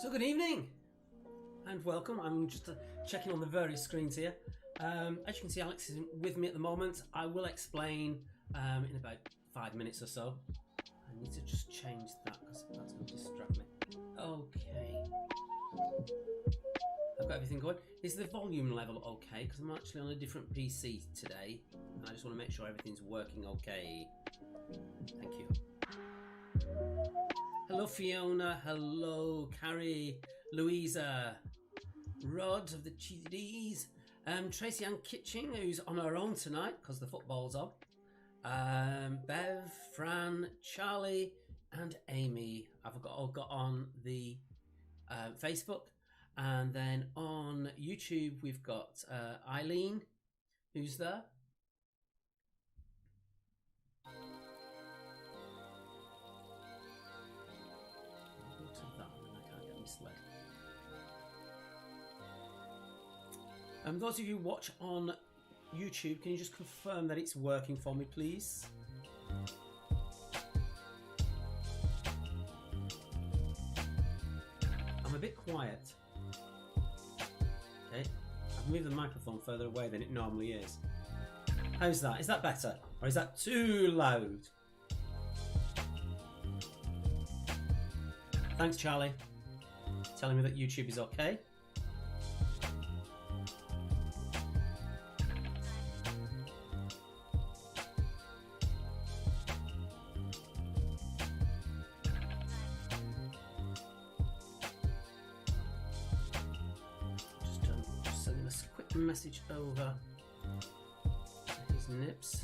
So good evening and welcome. I'm just checking on the various screens here. As you can see, Alex isn't with me at the moment. I will explain in about 5 minutes or so. I need to just change that because that's going to distract me. Okay. I've got everything going. Is the volume level okay? Because I'm actually on a different PC today and I just want to make sure everything's working okay. Thank you. Hello Fiona, hello Carrie, Louisa, Rod of the GDs, Tracy Ann Kitching, who's on her own tonight because the football's on, Bev, Fran, Charlie and Amy. I've all got on the Facebook, and then on YouTube we've got Eileen, who's there. Those of you who watch on YouTube, can you just confirm that it's working for me, please? I'm a bit quiet. Okay, I've moved the microphone further away than it normally is. How's that? Is that better? Or is that too loud? Thanks, Charlie. Telling me that YouTube is okay. Just sending a quick message over his nips.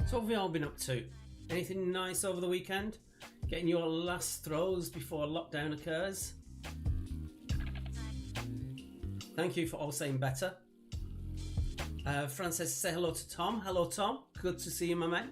So what have we all been up to? Anything nice over the weekend? Getting your last throws before lockdown occurs? Thank you for all saying better. Fran says, say hello to Tom. Hello, Tom. Good to see you, my man.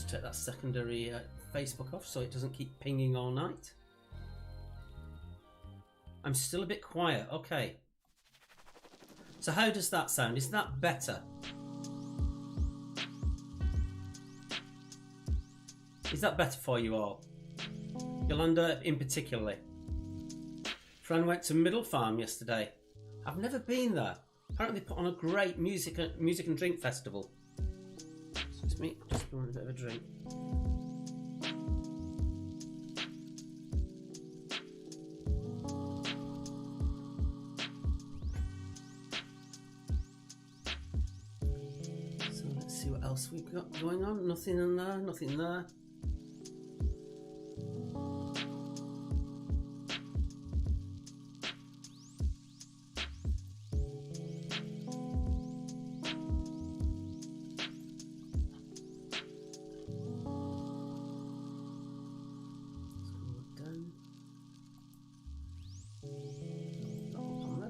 Take that secondary Facebook off so it doesn't keep pinging all night. I'm still a bit quiet. Okay. So how does that sound? Is that better? Is that better for you all? Yolanda in particularly. Fran went to Middle Farm yesterday. I've never been there. Apparently they put on a great music and drink festival. It's me just going a bit of a drink. So let's see what else we've got going on. Nothing in there, nothing there.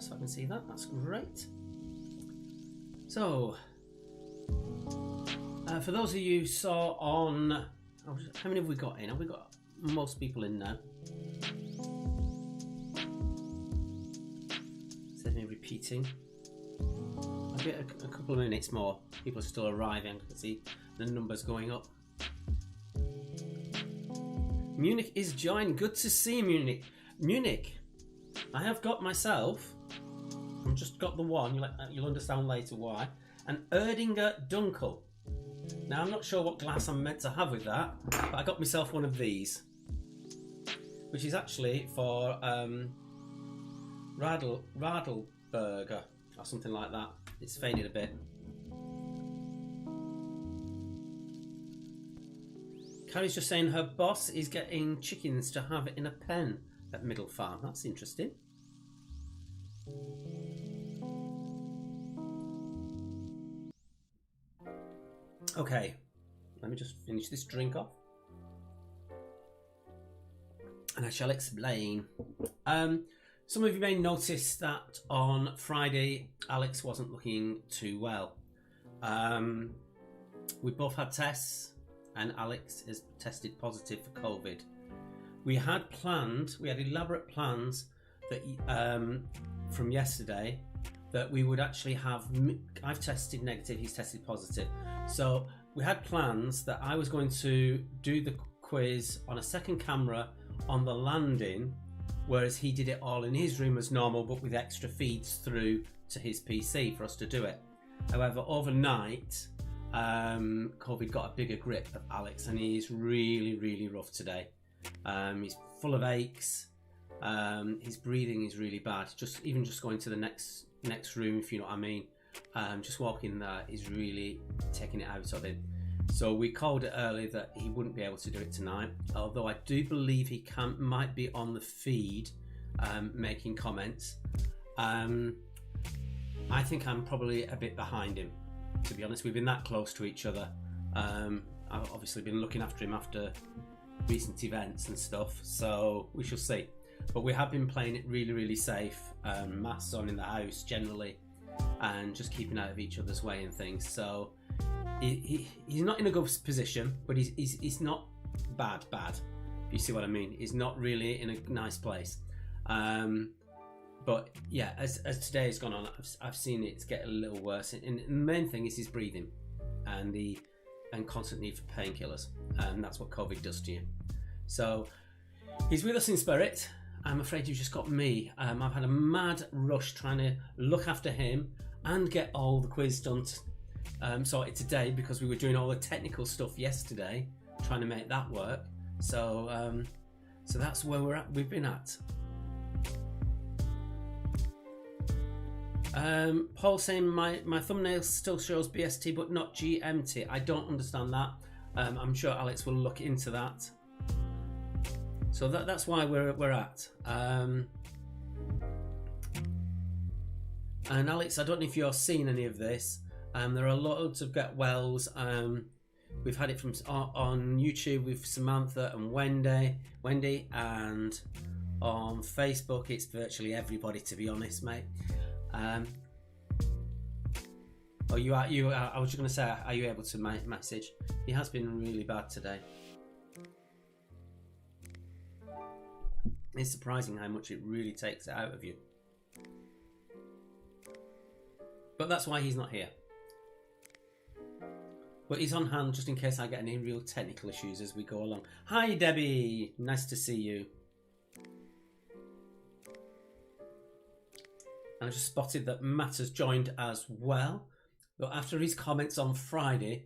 So I can see that. That's great. So, for those of you who saw on, how many have we got in? Have we got most people in now? Instead of me repeating, I'll get a couple of minutes more. People are still arriving. I can see the numbers going up. Munich is joined. Good to see you, Munich. Munich, I have got myself. I've just got the one, you'll understand later why. An Erdinger Dunkel. Now I'm not sure what glass I'm meant to have with that, but I got myself one of these, which is actually for Radlburger or something like that. It's faded a bit. Carrie's just saying her boss is getting chickens to have in a pen at Middle Farm. That's interesting. Okay, let me just finish this drink off and I shall explain. Some of you may notice that on Friday, Alex wasn't looking too well. We both had tests, and Alex is tested positive for COVID. We had elaborate plans that from yesterday that we would actually have. I've tested negative, he's tested positive. So we had plans that I was going to do the quiz on a second camera on the landing, whereas he did it all in his room as normal, but with extra feeds through to his PC for us to do it. However, overnight, COVID got a bigger grip of Alex, and he is really, really rough today. He's full of aches. His breathing is really bad. Just going to the next room, if you know what I mean. Just walking there is really taking it out of him. So we called it early that he wouldn't be able to do it tonight. Although I do believe he might be on the feed, making comments. I think I'm probably a bit behind him, to be honest. We've been that close to each other. I've obviously been looking after him after recent events and stuff, so we shall see. But we have been playing it really, really safe. Masks on in the house generally, and just keeping out of each other's way and things. So he's not in a good position, but he's not bad. If you see what I mean, he's not really in a nice place. But yeah, as today has gone on, I've seen it get a little worse. And the main thing is his breathing and constant need for painkillers. That's what COVID does to you. So he's with us in spirit. I'm afraid you've just got me. I've had a mad rush trying to look after him and get all the quiz done sorted today, because we were doing all the technical stuff yesterday, trying to make that work. So that's where we've been at. Paul saying my thumbnail still shows BST but not GMT. I don't understand that. I'm sure Alex will look into that. So that's why we're at. And Alex, I don't know if you're seeing any of this. There are loads of get wells. We've had it from on YouTube with Samantha and Wendy, and on Facebook it's virtually everybody, to be honest, mate. You are. I was just going to say, are you able to message? He has been really bad today. It's surprising how much it really takes it out of you. But that's why he's not here. But he's on hand just in case I get any real technical issues as we go along. Hi, Debbie. Nice to see you. And I just spotted that Matt has joined as well. But after his comments on Friday,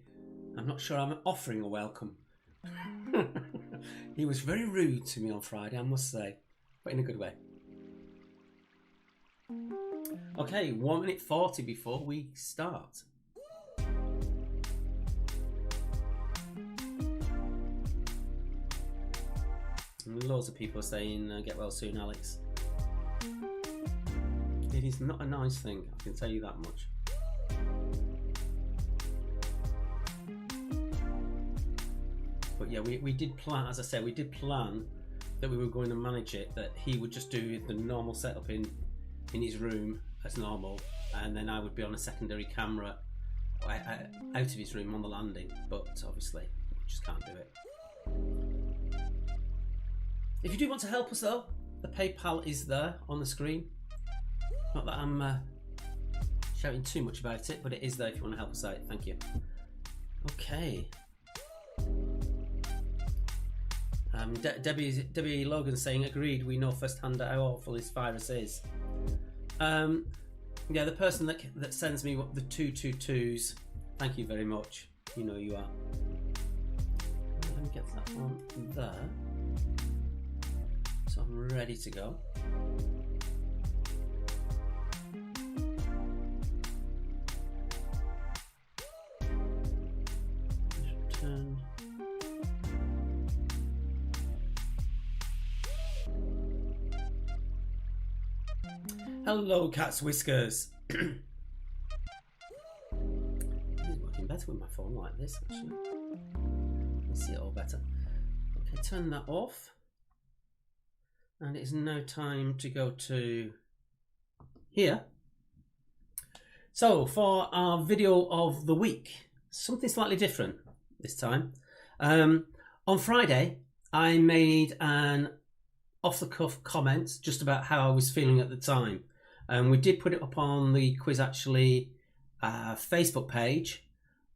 I'm not sure I'm offering a welcome. He was very rude to me on Friday, I must say. But in a good way. Okay, 1 minute 40 before we start. And loads of people are saying, get well soon, Alex. It is not a nice thing, I can tell you that much. But yeah, we did plan, as I said, we did plan that we were going to manage it, that he would just do the normal setup in his room as normal, and then I would be on a secondary camera out of his room on the landing, but obviously we just can't do it. If you do want to help us though, the PayPal is there on the screen. Not that I'm shouting too much about it, but it is there if you want to help us out. Thank you. Okay. Debbie Logan saying, agreed, we know firsthand how awful this virus is. Yeah, the person that sends me the 222s, thank you very much. You know you are. Let me get that one there. So I'm ready to go. Return. Hello, Cat's Whiskers. It's working better with my phone like this, actually. I see it all better. Okay, turn that off. And it's now time to go to here. So for our video of the week, something slightly different this time. On Friday, I made an off-the-cuff comment just about how I was feeling at the time. And we did put it up on the Quiz Actually Facebook page,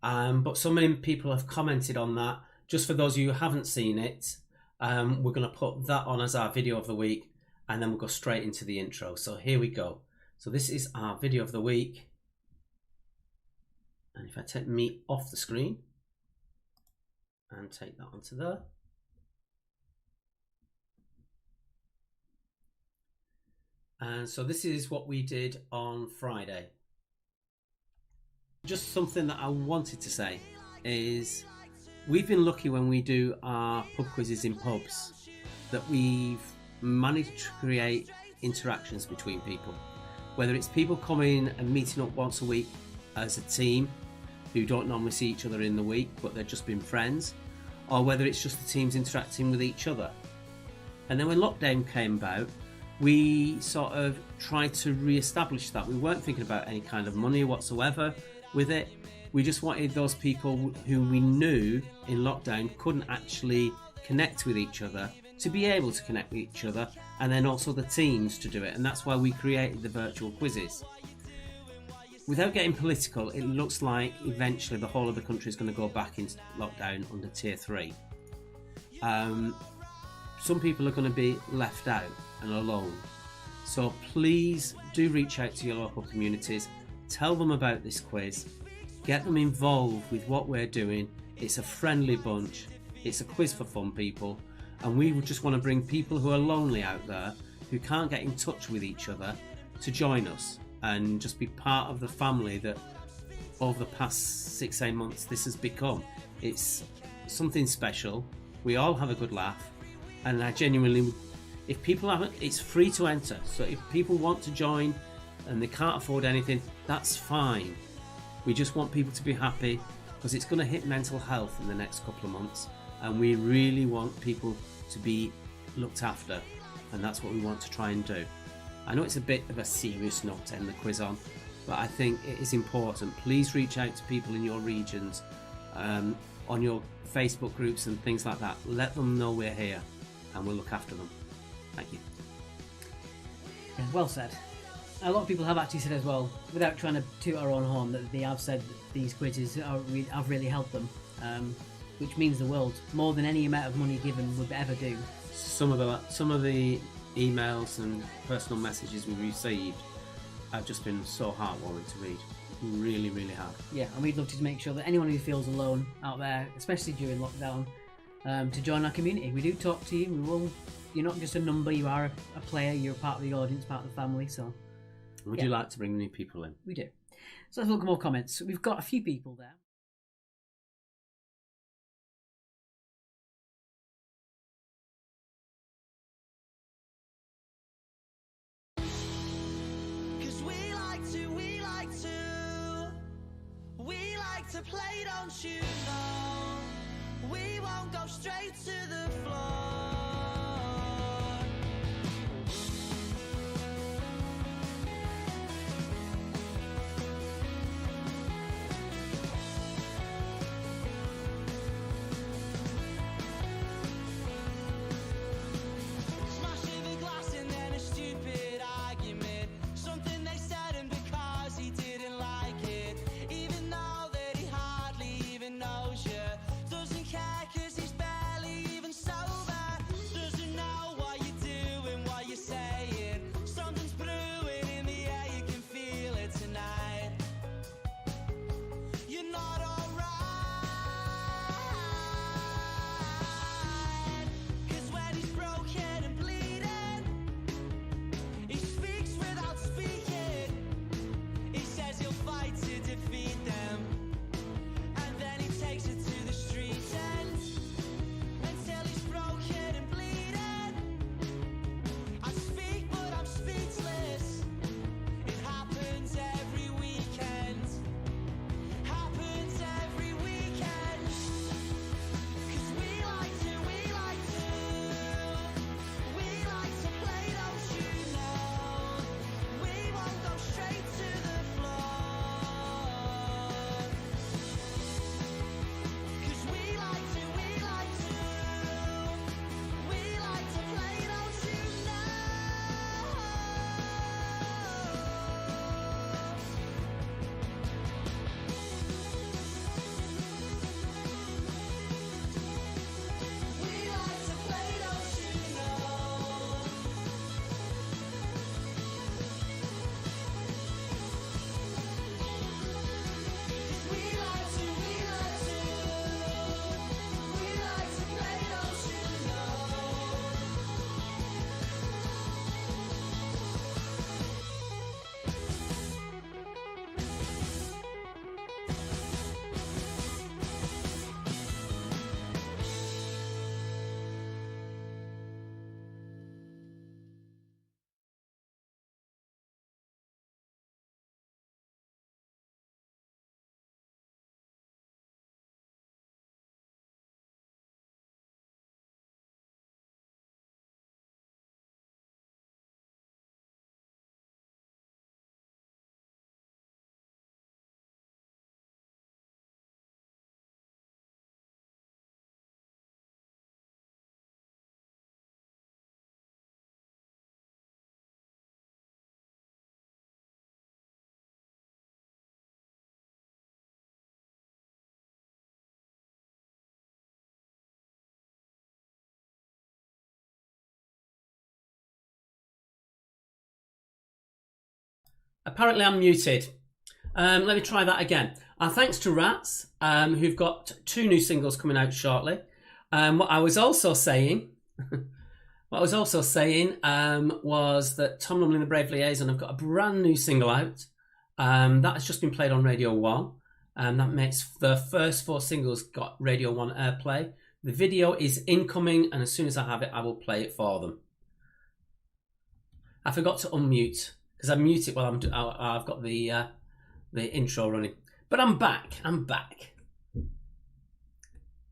but so many people have commented on that. Just for those of you who haven't seen it, we're going to put that on as our video of the week, and then we'll go straight into the intro. So here we go. So this is our video of the week. And if I take me off the screen and take that onto there. And so this is what we did on Friday. Just something that I wanted to say is we've been lucky when we do our pub quizzes in pubs that we've managed to create interactions between people. Whether it's people coming and meeting up once a week as a team who don't normally see each other in the week but they've just been friends, or whether it's just the teams interacting with each other. And then when lockdown came about, we sort of tried to re-establish that. We weren't thinking about any kind of money whatsoever with it. We just wanted those people who we knew in lockdown couldn't actually connect with each other to be able to connect with each other, and then also the teams to do it. And that's why we created the virtual quizzes. Without getting political, it looks like eventually the whole of the country is going to go back into lockdown under tier 3. Some people are going to be left out and alone. So please do reach out to your local communities, tell them about this quiz, get them involved with what we're doing. It's a friendly bunch, it's a quiz for fun people, and we just want to bring people who are lonely out there, who can't get in touch with each other, to join us and just be part of the family that over the past 6-8 months this has become. It's something special, we all have a good laugh, and I genuinely, if people haven't, it's free to enter, so if people want to join and they can't afford anything, that's fine. We just want people to be happy, because it's going to hit mental health in the next couple of months, and we really want people to be looked after, and that's what we want to try and do. I know it's a bit of a serious note to end the quiz on, but I think it is important. Please reach out to people in your regions, on your Facebook groups and things like that. Let them know we're here and we'll look after them. Thank you. Yeah, well said. A lot of people have actually said as well, without trying to toot our own horn, that they have said that these quizzes have really helped them, which means the world, more than any amount of money given would ever do. Some of the emails and personal messages we received have just been so heartwarming to read. Really, really have. Yeah, and we'd love to make sure that anyone who feels alone out there, especially during lockdown, to join our community. We do talk to you. You're not just a number, you are a player, you're a part of the audience, part of the family, so... We do like to bring new people in. We do. So let's look at more comments. We've got a few people there. We like to play, don't you know? We won't go straight to the floor. Doesn't care 'cause he's barely even sober. Apparently I'm muted. Let me try that again. Thanks to Rats, who've got 2 new singles coming out shortly. What I was also saying was that Tom Lumley and the Brave Liaison have got a brand new single out. That has just been played on Radio 1. That makes the first 4 singles got Radio 1 airplay. The video is incoming, and as soon as I have it, I will play it for them. I forgot to unmute because I mute it while I've got the intro running. But I'm back.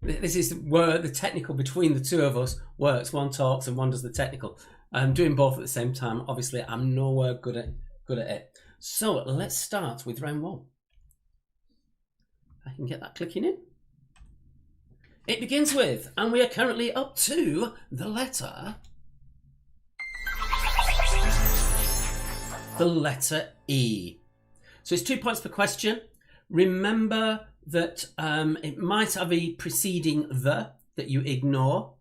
This is where the technical between the two of us works. One talks and one does the technical. I'm doing both at the same time. Obviously, I'm nowhere good at it. So let's start with round 1. I can get that clicking in. It begins with, and we are currently up to the letter E. So it's 2 points per question. Remember that it might have a preceding the that you ignore.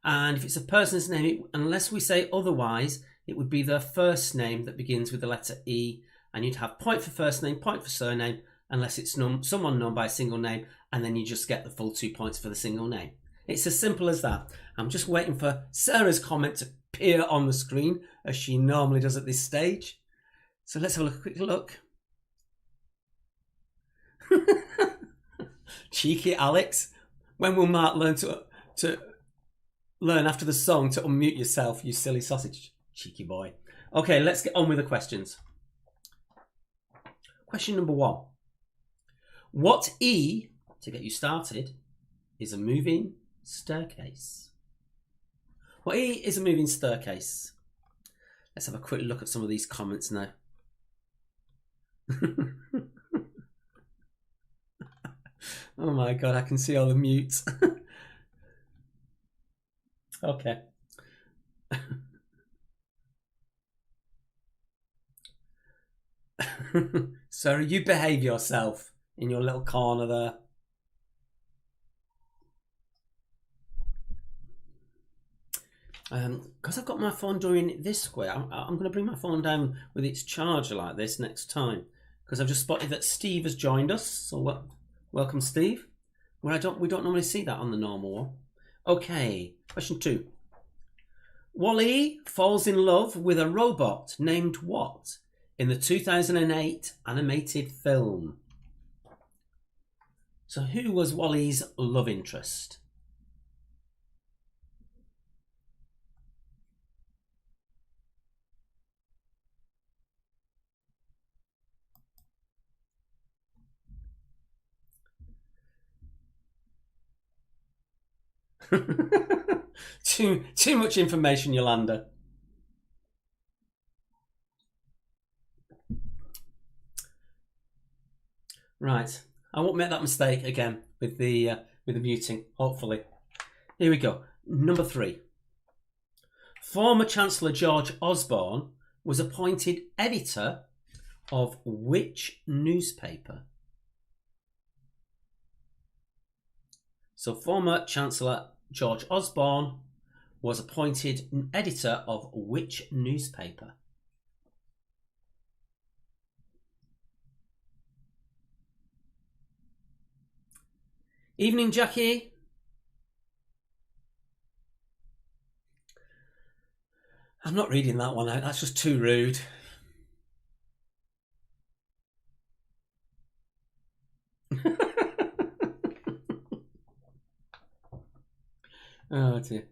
And if it's a person's name, unless we say otherwise, it would be their first name that begins with the letter E. And you'd have point for first name, point for surname, unless it's someone known by a single name. And then you just get the full 2 points for the single name. It's as simple as that. I'm just waiting for Sarah's comment to appear on the screen, as she normally does at this stage. So let's have a quick look. Cheeky Alex. When will Mark learn to learn after the song to unmute yourself, you silly sausage? Cheeky boy. Okay, let's get on with the questions. Question number 1. What E, to get you started, is a moving staircase? What E is a moving staircase? Let's have a quick look at some of these comments now. Oh my god, I can see all the mutes. Okay. Sorry, you behave yourself in your little corner there. Because I've got my phone doing it this way, I'm going to bring my phone down with its charger like this next time. Because I've just spotted that Steve has joined us. So welcome, Steve. We don't normally see that on the normal one. Okay, question 2. Wall-E falls in love with a robot named what in the 2008 animated film? So who was Wall-E's love interest? Too much information, Yolanda. Right, I won't make that mistake again with the muting. Hopefully, here we go. Number 3. Former Chancellor George Osborne was appointed editor of which newspaper? So, former Chancellor George Osborne was appointed editor of which newspaper? Evening, Jackie. I'm not reading that one out. That's just too rude. Oh dear.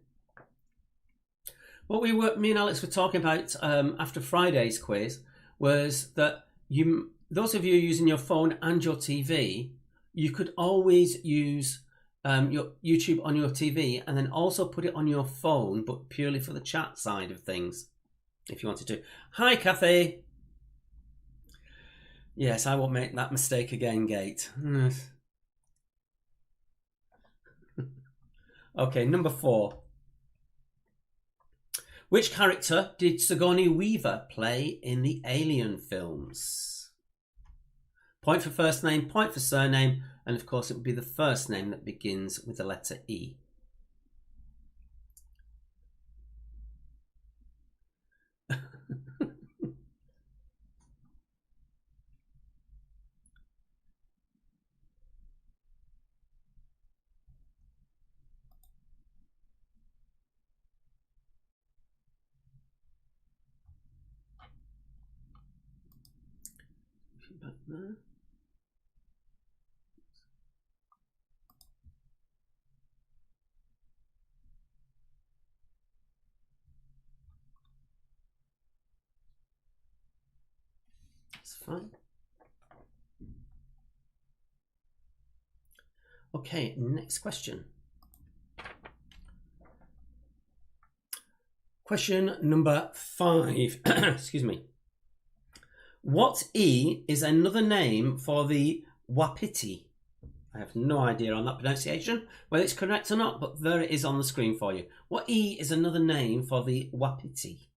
What me and Alex were talking about after Friday's quiz was that those of you using your phone and your TV, you could always use your YouTube on your TV and then also put it on your phone, but purely for the chat side of things, if you wanted to. Hi, Kathy. Yes, I won't make that mistake again, Gate. Okay, number 4. Which character did Sigourney Weaver play in the Alien films? Point for first name, point for surname, and of course it would be the first name that begins with the letter E. back there. That's fine. Okay, next question. Question number 5. Excuse me. What E is another name for the Wapiti? I have no idea on that pronunciation, whether it's correct or not, but there it is on the screen for you. What E is another name for the Wapiti?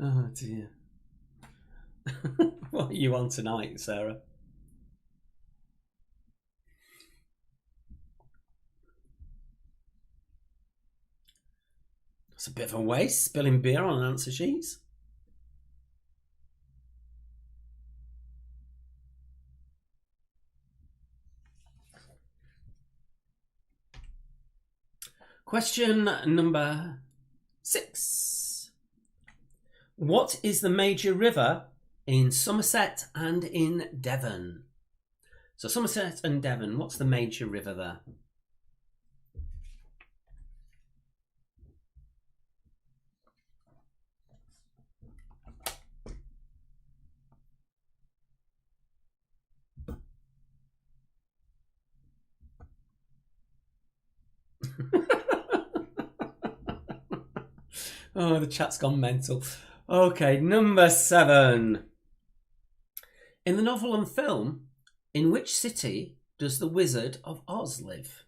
Oh dear. What are you on tonight, Sarah? It's a bit of a waste, spilling beer on answer sheets. Question number 6. What is the major river in Somerset and in Devon? So Somerset and Devon, what's the major river there? Oh, the chat's gone mental. Okay, number 7. In the novel and film, in which city does the Wizard of Oz live?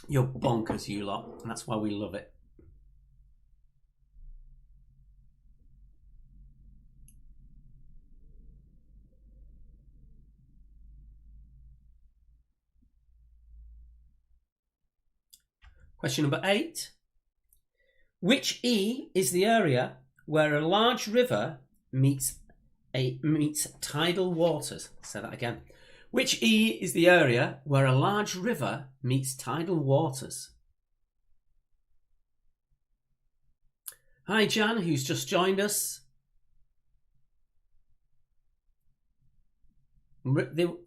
You're bonkers, you lot, and that's why we love it. Question number 8. Which E is the area where a large river meets tidal waters? Say that again. Which E is the area where a large river meets tidal waters? Hi, Jan, who's just joined us.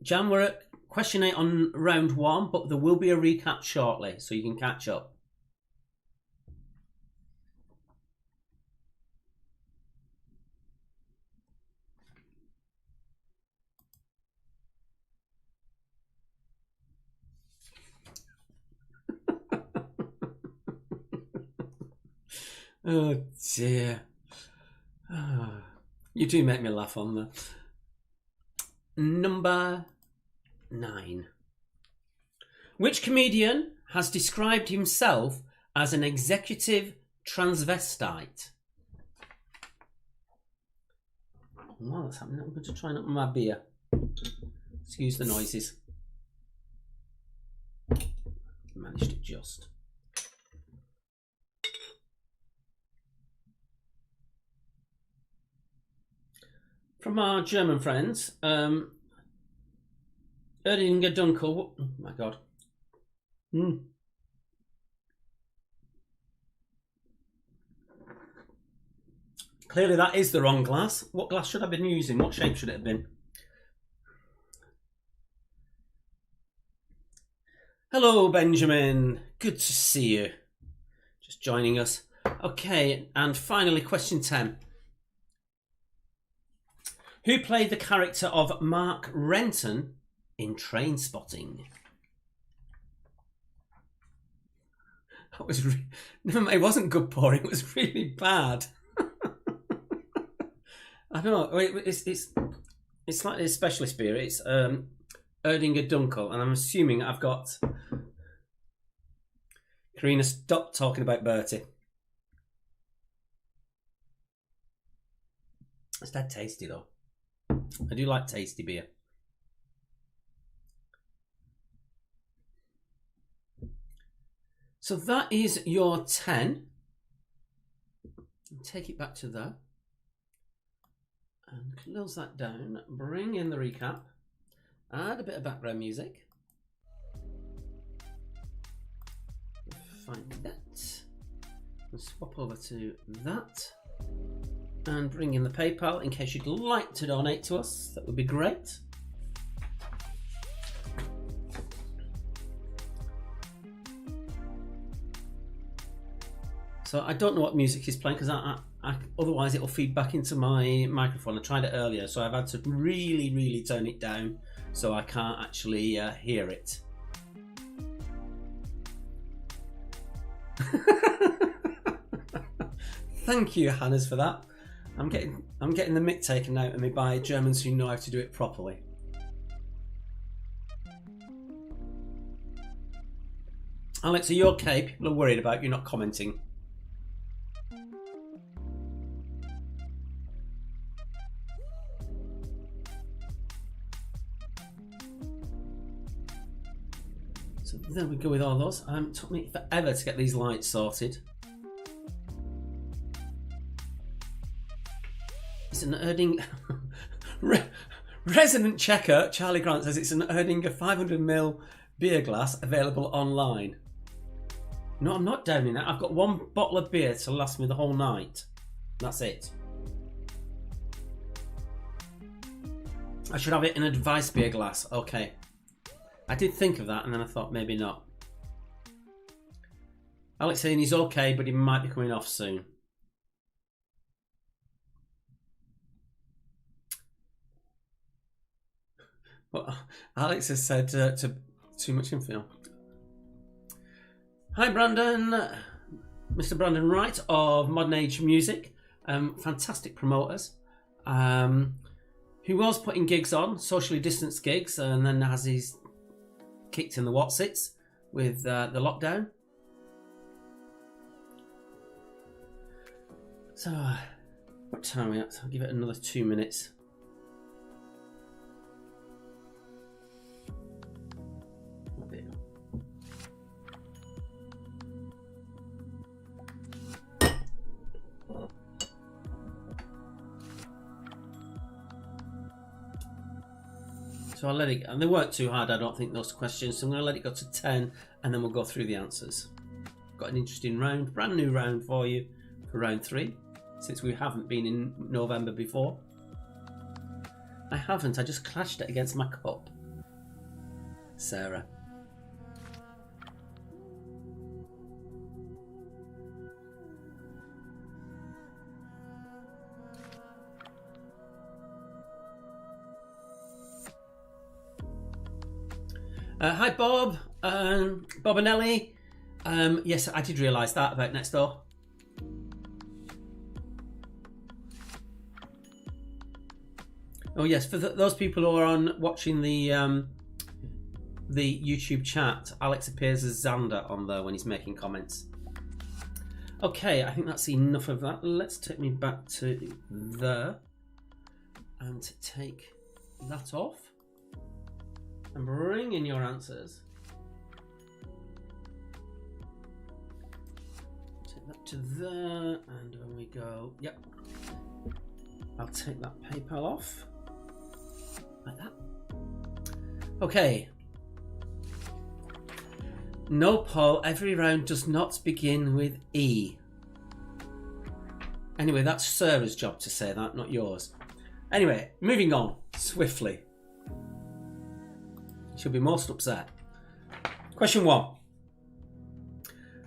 Jan, we're at question 8 on round 1, but there will be a recap shortly, so you can catch up. Oh dear. You do make me laugh on that. Number 9. Which comedian has described himself as an executive transvestite? While that's happening, I'm going to try and open my beer. Excuse the noises. Managed it just. From our German friends, Erdinger Dunkel. Oh my god. Clearly that is the wrong glass. What glass should I have been using? What shape should it have been? Hello, Benjamin. Good to see you. Just joining us. Okay, and finally, question 10. Who played the character of Mark Renton in Trainspotting? That was it wasn't good pouring. It was really bad. I don't know. It's slightly a specialist beer. It's Erdinger Dunkel, and I'm assuming I've got Karina. Stop talking about Bertie. It's dead tasty though. I do like tasty beer. So that is your 10. Take it back to there. And close that down. Bring in the recap. Add a bit of background music. Find that. And swap over to that. And bring in the PayPal in case you'd like to donate to us. That would be great. So I don't know what music he's playing because otherwise it'll feed back into my microphone. I tried it earlier, so I've had to really turn it down so I can't actually hear it. Thank you, Hannes, for that. I'm getting the mick taken out of me by Germans who know how to do it properly. Alex, are you okay? People are worried about you not commenting. So there we go with all those. It took me forever to get these lights sorted. It's an Erding resident checker. Charlie Grant says it's an Erdinger 500ml beer glass available online. No, I'm not downing it. I've got one bottle of beer to last me the whole night. That's it. I should have it in a Weiss beer glass. Okay. I did think of that and then I thought maybe not. Alex saying he's okay, but he might be coming off soon. Well, Alex has said too much info. Hi, Brandon. Mr. Brandon Wright of Modern Age Music. Fantastic promoters. Who was putting gigs on, socially distanced gigs, and then has his kicked in the Watsits with the lockdown. So, what time are we at? I'll give it another 2 minutes. So I'll let it, and they weren't too hard, I don't think, those questions. So I'm going to let it go to 10 and then we'll go through the answers. Got an interesting round, brand new round for you for round 3, since we haven't been in November before. I haven't, I just clashed it against my cup. Sarah. Hi Bob, Bob and Ellie. Yes, I did realise that about next door. Oh yes, for those people who are on watching the YouTube chat, Alex appears as Xander on there when he's making comments. Okay, I think that's enough of that. Let's take me back to there and take that off. And bring in your answers. Take that to there, and when we go, yep. I'll take that PayPal off. Like that. Okay. No, Paul, every round does not begin with E. Anyway, that's Sarah's job to say that, not yours. Anyway, moving on swiftly. She'll be most upset. Question 1.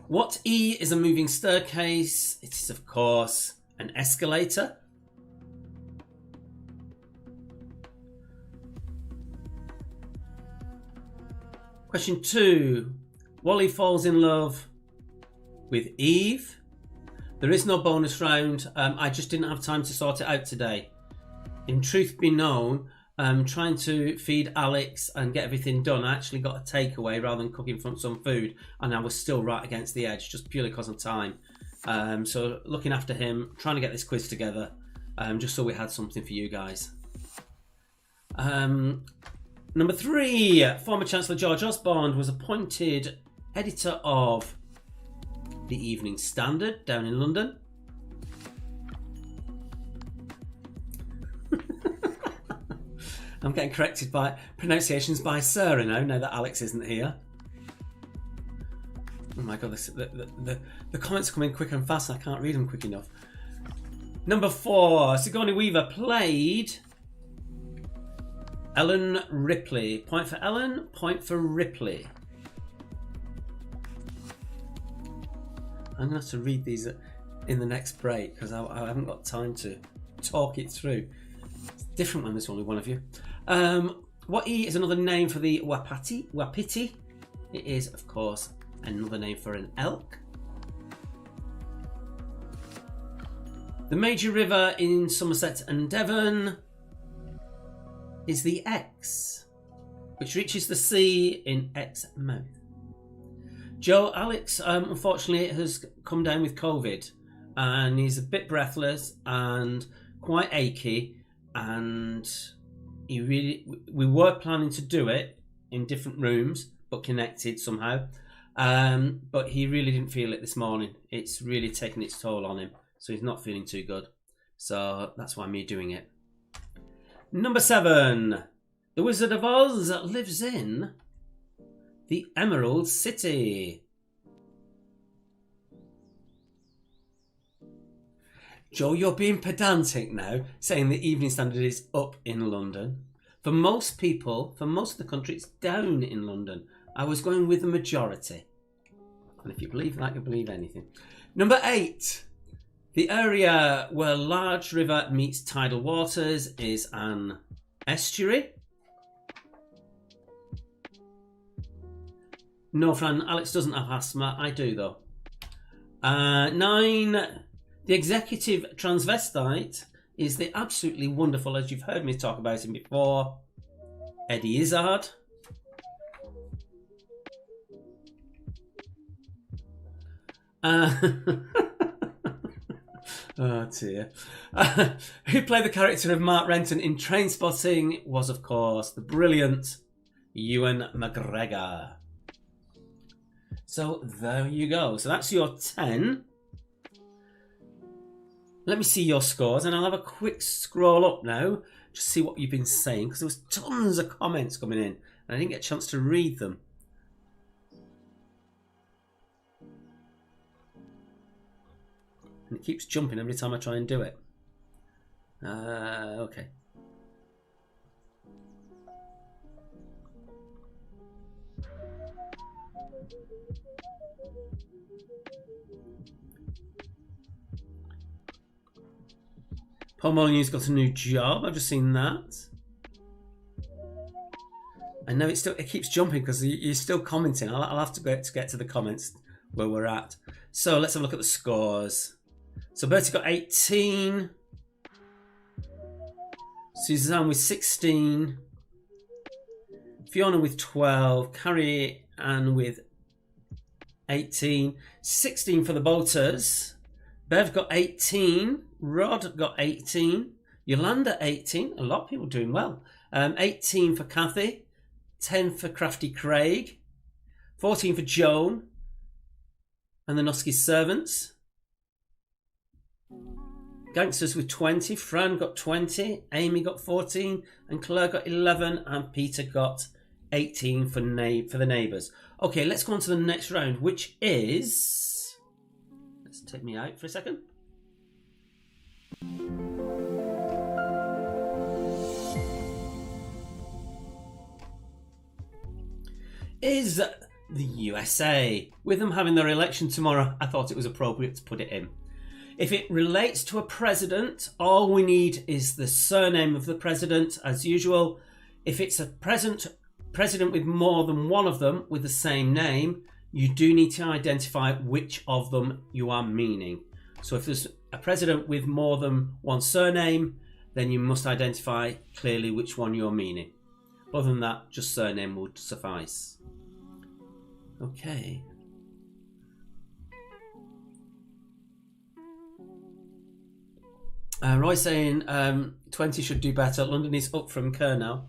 What E is a moving staircase? It is, of course, an escalator. Question 2. Wally falls in love with Eve. There is no bonus round. I just didn't have time to sort it out today. In truth be known, trying to feed Alex and get everything done, I actually got a takeaway rather than cooking from some food, and I was still right against the edge just purely because of time. So looking after him, trying to get this quiz together, just so we had something for you guys. Number 3, former Chancellor George Osborne was appointed editor of the Evening Standard down in London. I'm getting corrected by pronunciations by Sarah now that Alex isn't here. Oh my god, the comments come in quick and fast. I can't read them quick enough. Number 4, Sigourney Weaver played Ellen Ripley. Point for Ellen, point for Ripley. I'm going to have to read these in the next break because I haven't got time to talk it through. It's different when there's only one of you. What is another name for the wapiti? It is, of course, another name for an elk. The major river in Somerset and Devon is the Exe, which reaches the sea in Exmouth. Joe Alex, unfortunately, has come down with COVID, and he's a bit breathless and quite achy, and we were planning to do it in different rooms, but connected somehow. But he really didn't feel it this morning. It's really taken its toll on him. So he's not feeling too good. So that's why I'm doing it. Number 7. The Wizard of Oz lives in the Emerald City. Joe, you're being pedantic now, saying the Evening Standard is up in London. For most people, for most of the country, it's down in London. I was going with the majority. And if you believe that, you believe anything. Number 8. The area where large river meets tidal waters is an estuary. No, Fran, Alex doesn't have asthma. I do, though. 9. The executive transvestite is the absolutely wonderful, as you've heard me talk about him before, Eddie Izzard. Oh dear. Who played the character of Mark Renton in Trainspotting was, of course, the brilliant Ewan McGregor. So there you go. So that's your 10. Let me see your scores, and I'll have a quick scroll up now, just see what you've been saying, because there was tons of comments coming in, and I didn't get a chance to read them. And it keeps jumping every time I try and do it. Okay. Paul Molyneux's got a new job. I've just seen that. I know it keeps jumping because you're still commenting. I'll have to get to the comments where we're at. So let's have a look at the scores. So Bertie got 18. Suzanne with 16. Fiona with 12. Carrie Ann with 18. 16 for the Bolters. Bev got 18. Rod got 18. Yolanda 18. A lot of people doing well. 18 for Kathy. 10 for Crafty Craig. 14 for Joan. And the Noski Servants. Gangsters with 20. Fran got 20. Amy got 14. And Claire got 11. And Peter got 18 for the Neighbours. Okay, let's go on to the next round, which is... Let's take me out for a second. Is the USA. With them having their election tomorrow, I thought it was appropriate to put it in. If it relates to a president, all we need is the surname of the president, as usual. If it's a president with more than one of them with the same name, you do need to identify which of them you are meaning. So if there's a president with more than one surname, then you must identify clearly which one you're meaning. Other than that, just surname would suffice. Okay. Roy saying 20 should do better. London is up from Kernow.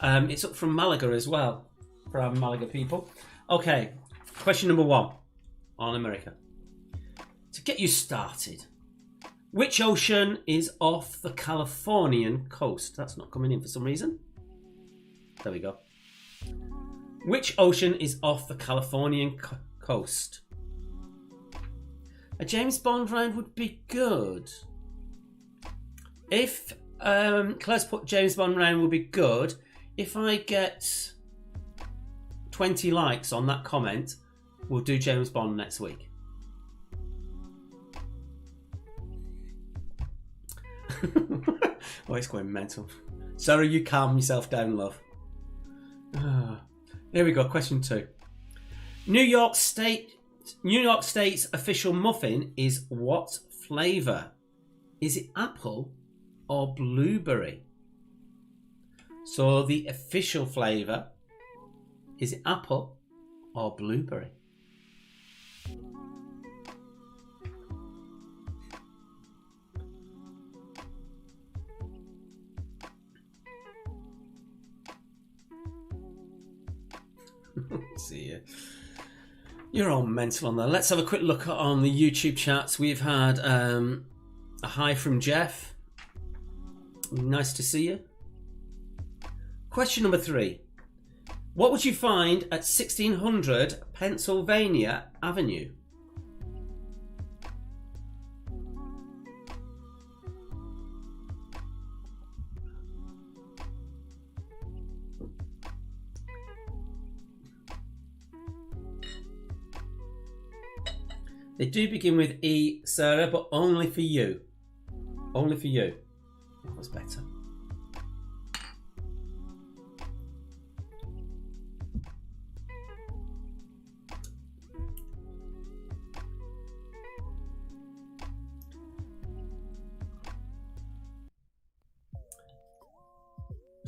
It's up from Malaga as well, for our Malaga people. Okay, question number 1 on America. To get you started, which ocean is off the Californian coast? That's not coming in for some reason. There we go. Which ocean is off the Californian coast? A James Bond round would be good. If Claire's put James Bond round would be good. If I get 20 likes on that comment, we'll do James Bond next week. Oh, it's going mental. Sarah, you calm yourself down, love. Here we go, question 2. New York State's official muffin is what flavour? Is it apple or blueberry? So the official flavour, is it apple or blueberry? See you. You're all mental on there. Let's have a quick look on the YouTube chats. We've had a hi from Jeff. Nice to see you. Question number 3. What would you find at 1600 Pennsylvania Avenue? They do begin with E, Sarah, but only for you. Only for you. That was better.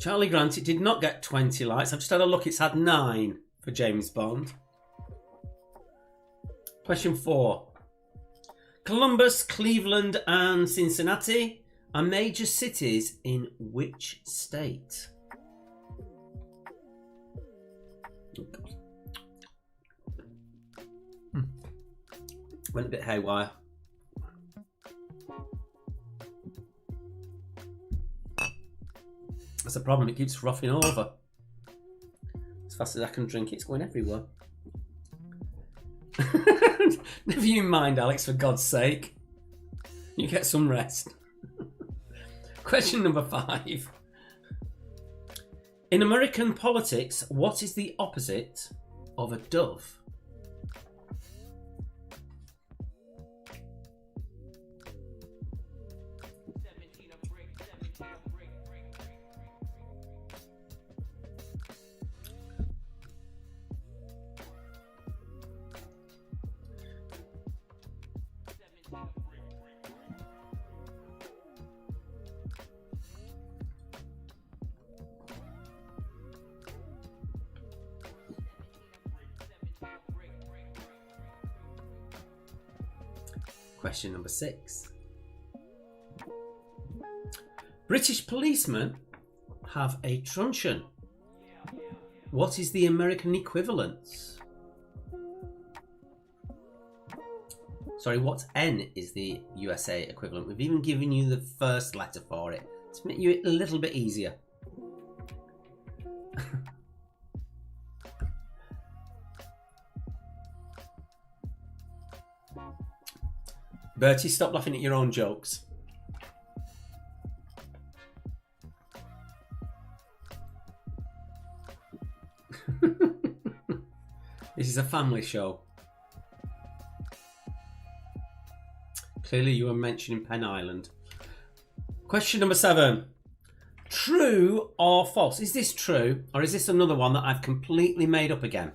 Charlie Grant, it did not get 20 likes. I've just had a look. It's had 9 for James Bond. Question 4. Columbus, Cleveland and Cincinnati are major cities in which state? Oh God. Went a bit haywire. That's the problem, it keeps frothing over. As fast as I can drink it, it's going everywhere. Never you mind, Alex, for God's sake. You get some rest. Question number 5. In American politics, what is the opposite of a dove? Question number 6. British policemen have a truncheon. What is the American equivalent? Sorry, what N is the USA equivalent? We've even given you the first letter for it to make you a little bit easier. Bertie, stop laughing at your own jokes. This is a family show. Clearly you were mentioning Penn Island. Question number 7. True or false? Is this true or is this another one that I've completely made up again?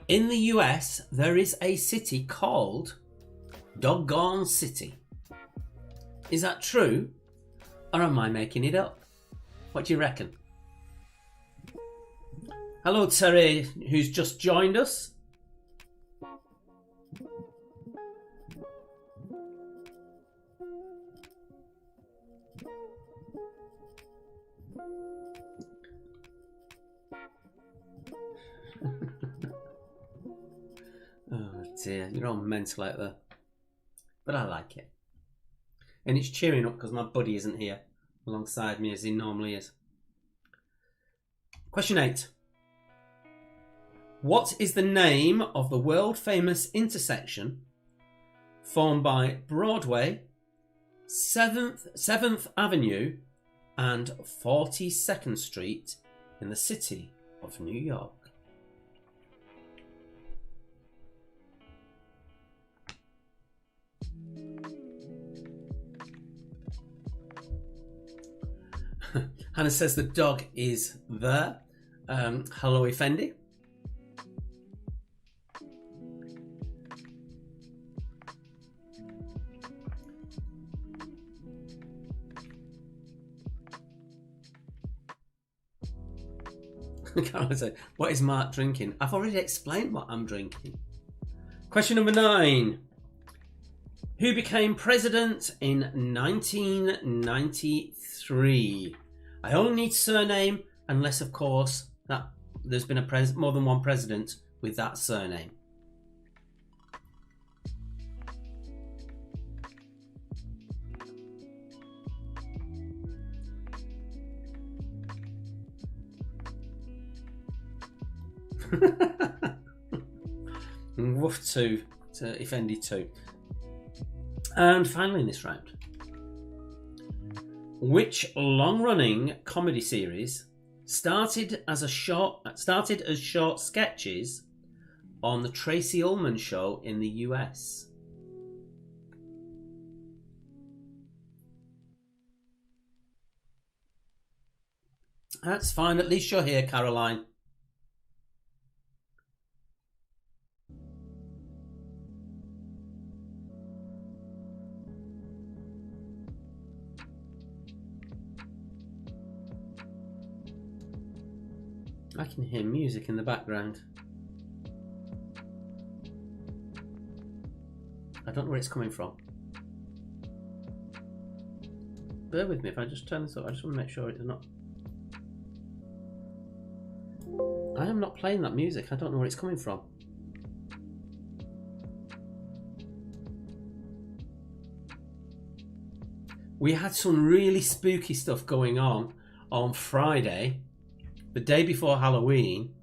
In the US, there is a city called Doggone City. Is that true or am I making it up? What do you reckon? Hello Terry, who's just joined us. Oh dear, you're all mental out there. But I like it. And it's cheering up because my buddy isn't here alongside me as he normally is. Question 8. What is the name of the world-famous intersection formed by Broadway, 7th Avenue and 42nd Street in the city of New York? Hannah says the dog is there. Hello, Effendi. Carol said, what is Mark drinking? I've already explained what I'm drinking. Question number 9. Who became president in 1993? I only need surname, unless, of course, that there's been more than one president with that surname. Woof to Effendi 2. And finally in this round, which long-running comedy series started as short sketches on the Tracy Ullman Show in the US? That's fine. At least you're here, Caroline. I can hear music in the background. I don't know where it's coming from. Bear with me if I just turn this up. I just want to make sure it's not... I am not playing that music. I don't know where it's coming from. We had some really spooky stuff going on Friday, the day before Halloween.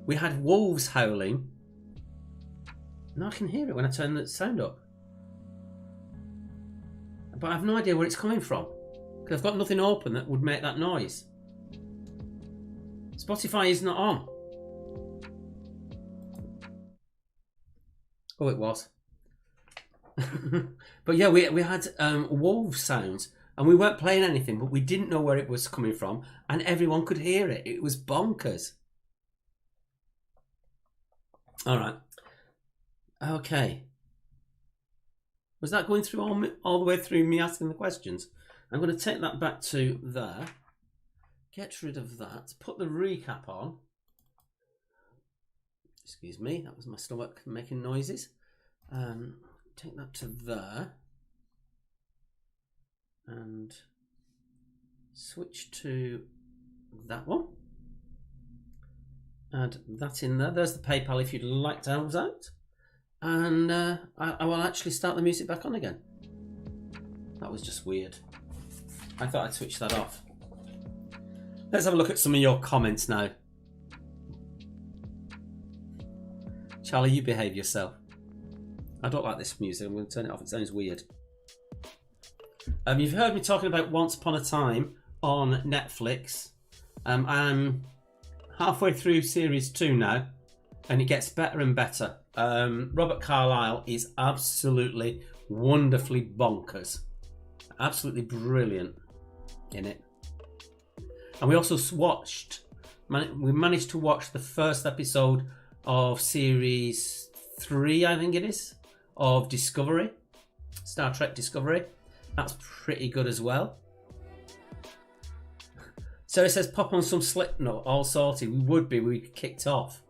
We had wolves howling. And I can hear it when I turn the sound up. But I have no idea where it's coming from, because I've got nothing open that would make that noise. Spotify is not on. Oh, it was. But yeah, we had wolf sounds, and we weren't playing anything, but we didn't know where it was coming from, and everyone could hear it. It was bonkers. All right. Okay. Was that going through all the way through me asking the questions? I'm going to take that back to there. Get rid of that. Put the recap on. Excuse me, that was my stomach making noises. Take that to there. And switch to that one. Add that in there. There's the PayPal if you'd like to help us out. And I will actually start the music back on again. That was just weird. I thought I'd switch that off. Let's have a look at some of your comments now. Charlie, you behave yourself. I don't like this music. I'm going to turn it off. It sounds weird. You've heard me talking about Once Upon a Time on Netflix. I'm halfway through series 2 now, and it gets better and better. Robert Carlyle is absolutely wonderfully bonkers. Absolutely brilliant in it. And we also we managed to watch the first episode of series 3, I think it is, of Discovery, Star Trek Discovery. That's pretty good as well. Sarah says, pop on some Slipknot, all sorted. We would be, we kicked off.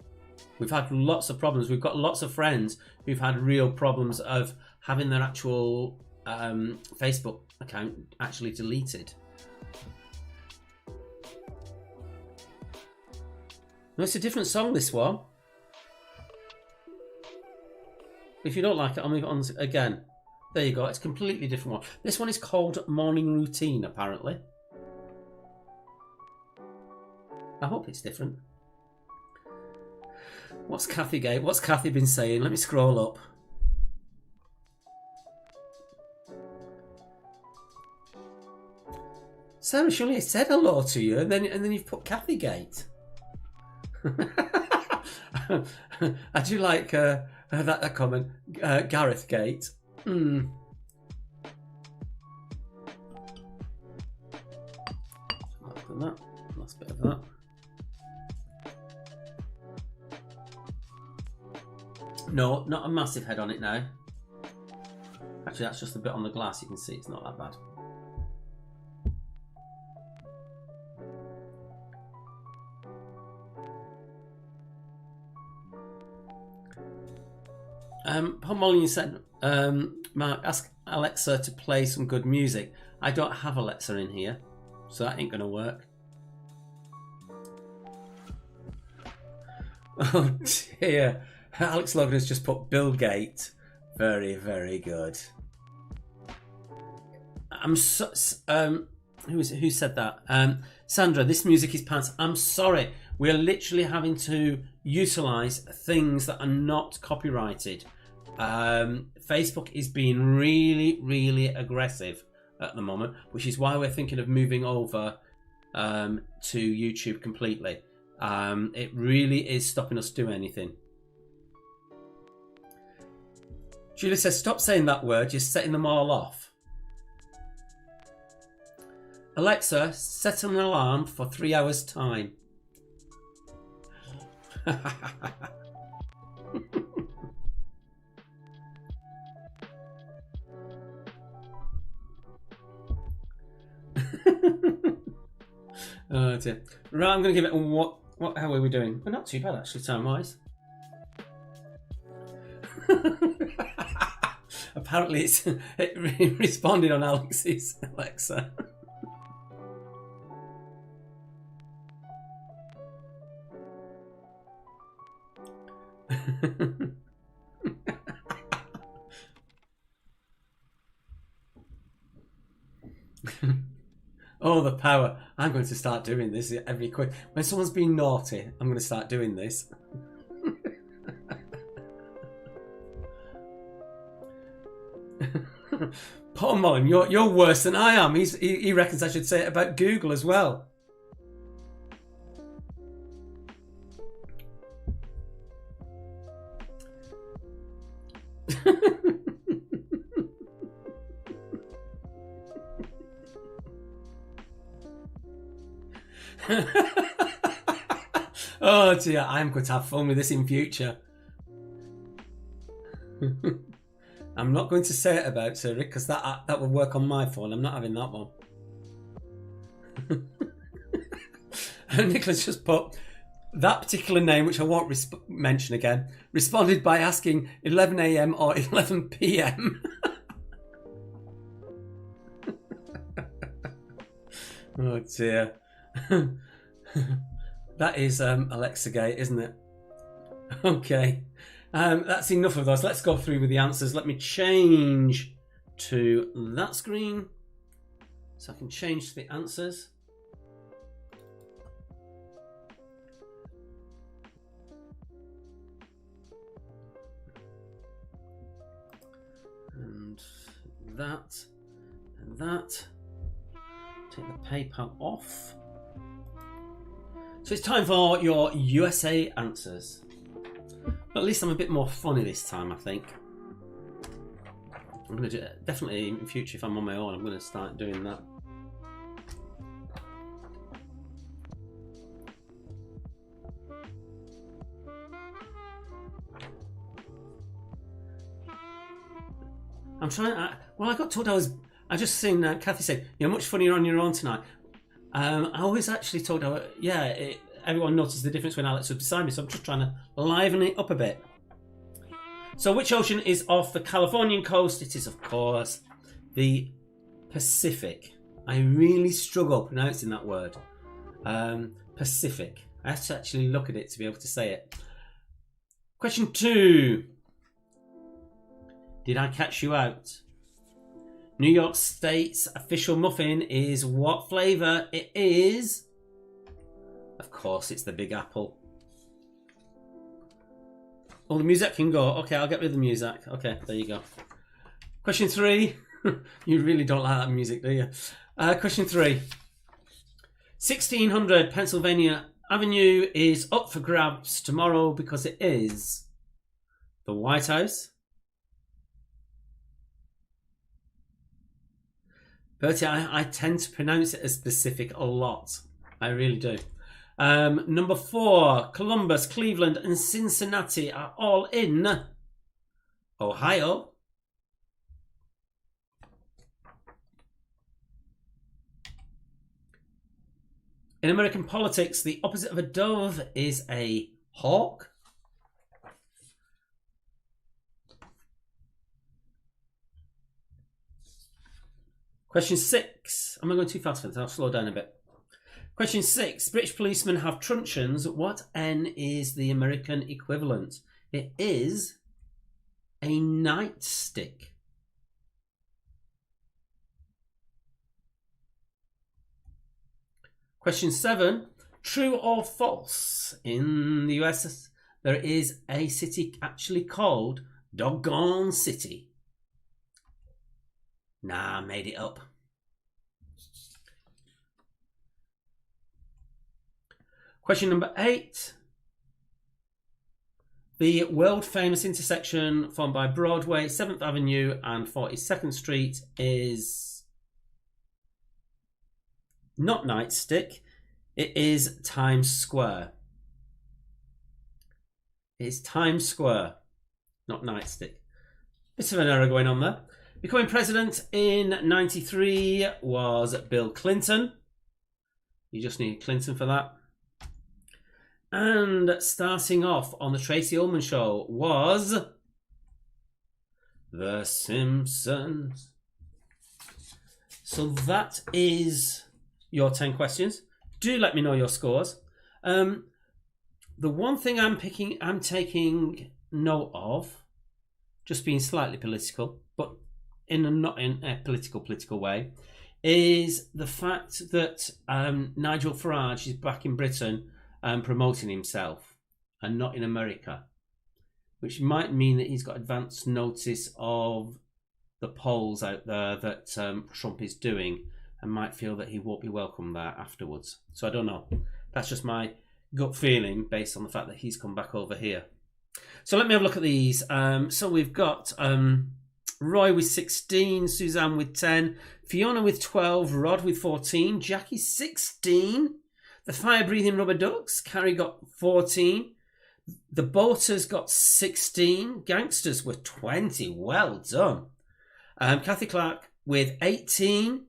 We've had lots of problems. We've got lots of friends who've had real problems of having their actual Facebook account actually deleted. No, it's a different song, this one. If you don't like it, I'll move it on again. There you go. It's a completely different one. This one is called Morning Routine, apparently. I hope it's different. What's Kathy Gate? What's Kathy been saying? Let me scroll up. Sarah, surely I said hello to you, and then you've put Kathy Gate. I do like that comment. Gareth Gate. Like that. Last bit of that. No, not a massive head on it now. Actually, that's just a bit on the glass. You can see it's not that bad. Paul Molyneux said, Mark, ask Alexa to play some good music. I don't have Alexa in here, so that ain't going to work. Oh dear. Alex Logan has just put Bill Gate. Very, very good. I'm so... who said that? Sandra, this music is pants. I'm sorry. We're literally having to utilise things that are not copyrighted. Facebook is being really, really aggressive at the moment, which is why we're thinking of moving over to YouTube completely. It really is stopping us doing anything. Julie says, stop saying that word, you're setting them all off. Alexa, set an alarm for 3 hours' time. Oh dear. Right, I'm going to give it how are we doing? We're not too bad actually, time-wise. Apparently it responded on Alex's Alexa. Oh, the power. I'm going to start doing this every quick. When someone's been naughty, I'm going to start doing this. Paul Mullen, you're worse than I am. He reckons I should say it about Google as well. Oh dear, I'm going to have fun with this in future. I'm not going to say it about Sir Rick because that will work on my phone. I'm not having that one. And Nicholas just put that particular name, which I won't mention again, responded by asking 11 a.m. or 11 p.m. Oh dear. That is Alexa Gate, isn't it? Okay. That's enough of those. Let's go through with the answers. Let me change to that screen so I can change to the answers. And that. And that. Take the PayPal off. So it's time for your USA answers. But at least I'm a bit more funny this time, I think. I'm going to do it. Definitely in future, if I'm on my own, I'm going to start doing that. I'm trying. Well, I got told I just seen Kathy say you're much funnier on your own tonight. I was actually told, everyone noticed the difference when Alex was beside me, so I'm just trying to liven it up a bit. So, which ocean is off the Californian coast? It is, of course, the Pacific. I really struggle pronouncing that word. Pacific. I have to actually look at it to be able to say it. Question 2. Did I catch you out? New York State's official muffin is what flavour? It is, of course, it's the Big Apple. Oh, the music can go. Okay, I'll get rid of the music. Okay, there you go. Question 3. You really don't like that music, do you? Question 3. 1600 Pennsylvania Avenue is up for grabs tomorrow because it is the White House. Bertie, I tend to pronounce it as specific a lot. I really do. Number 4, Columbus, Cleveland, and Cincinnati are all in Ohio. In American politics, the opposite of a dove is a hawk. Question 6. I'm not going too fast for this. I'll slow down a bit. Question 6. British policemen have truncheons. What N is the American equivalent? It is a nightstick. Question 7. True or false? In the US, there is a city actually called Doggone City. Nah, I made it up. Question number 8. The world famous intersection formed by Broadway, 7th Avenue and 42nd Street is not Nightstick. It is Times Square. It's Times Square, not Nightstick. Bit of an error going on there. Becoming president in 93 was Bill Clinton. You just need Clinton for that. And starting off on the Tracey Ullman Show was The Simpsons. So that is your 10 questions. Do let me know your scores. The one thing I'm taking note of, just being slightly political, but not in a political way, is the fact that Nigel Farage is back in Britain promoting himself and not in America, which might mean that he's got advance notice of the polls out there that Trump is doing and might feel that he won't be welcome there afterwards. So I don't know. That's just my gut feeling based on the fact that he's come back over here. So let me have a look at these. So we've got Roy with 16, Suzanne with 10, Fiona with 12, Rod with 14, Jackie 16, the fire-breathing rubber ducks, Carrie got 14, the boaters got 16, gangsters were 20, well done. Kathy Clark with 18,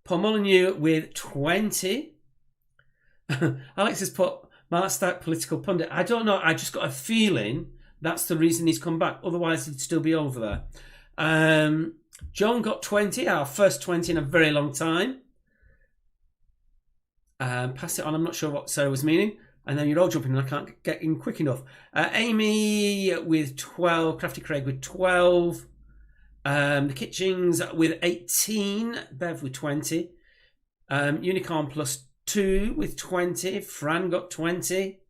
Paul Molyneux with 20. Alex has put Mark Stack, political pundit. I don't know, I just got a feeling that's the reason he's come back, otherwise he'd still be over there. John got 20, our first 20 in a very long time. Pass it on, I'm not sure what Sarah was meaning. And then you're all jumping and I can't get in quick enough. Amy with 12, Crafty Craig with 12. The Kitchings with 18, Bev with 20. Unicorn plus 2 with 20. Fran got 20.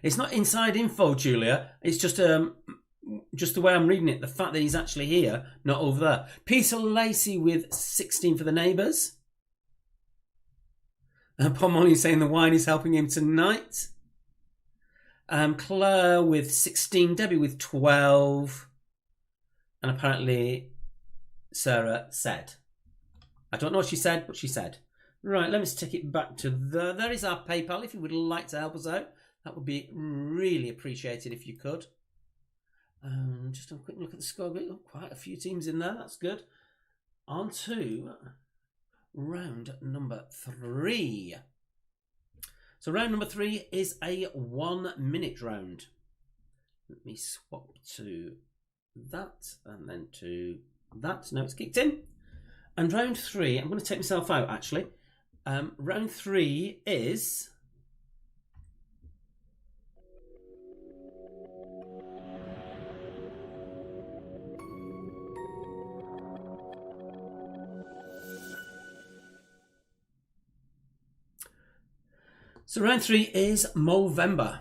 It's not inside info, Julia. It's just the way I'm reading it. The fact that he's actually here, not over there. Peter Lacey with 16 for the neighbours. Paul Molly saying the wine is helping him tonight. Claire with 16. Debbie with 12. And apparently Sarah said. I don't know what she said, but she said. Right, let me stick it back to there. There is our PayPal. If you would like to help us out, that would be really appreciated if you could. Just have a quick look at the score. Oh, quite a few teams in there. That's good. On to round number 3. So round number 3 is a 1-minute round. Let me swap to that and then to that. Now it's kicked in. And round 3, I'm going to take myself out actually. Round 3 is... So round 3 is Movember.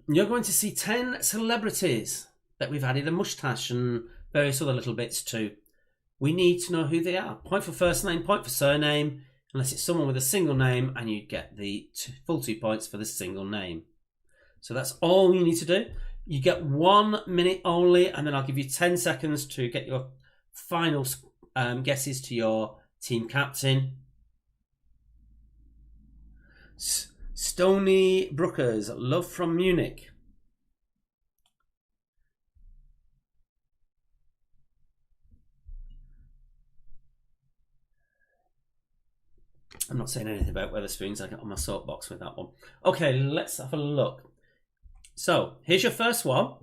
You're going to see 10 celebrities that we've added a moustache and various other little bits to. We need to know who they are. Point for first name, point for surname, unless it's someone with a single name, and you get the full 2 points for the single name. So that's all you need to do. You get 1 minute only, and then I'll give you 10 seconds to get your final guesses to your team captain. Stony Brookers, Love from Munich. I'm not saying anything about Wetherspoons. I get on my soapbox with that one. Okay, let's have a look. So, here's your first one,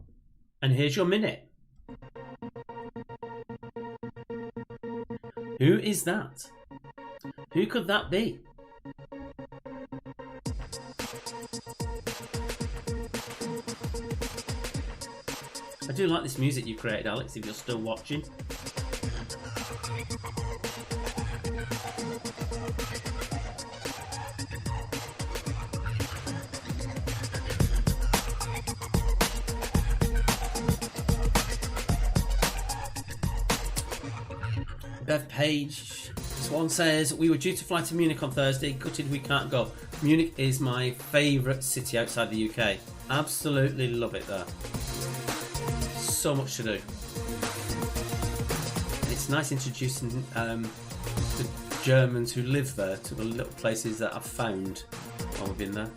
and here's your minute. Who is that? Who could that be? I do like this music you created, Alex, if you're still watching. Bev Page Swan says, we were due to fly to Munich on Thursday. Gutted we can't go. Munich is my favourite city outside the UK. Absolutely love it there. So much to do. And it's nice introducing the Germans who live there to the little places that I've found while we've been there.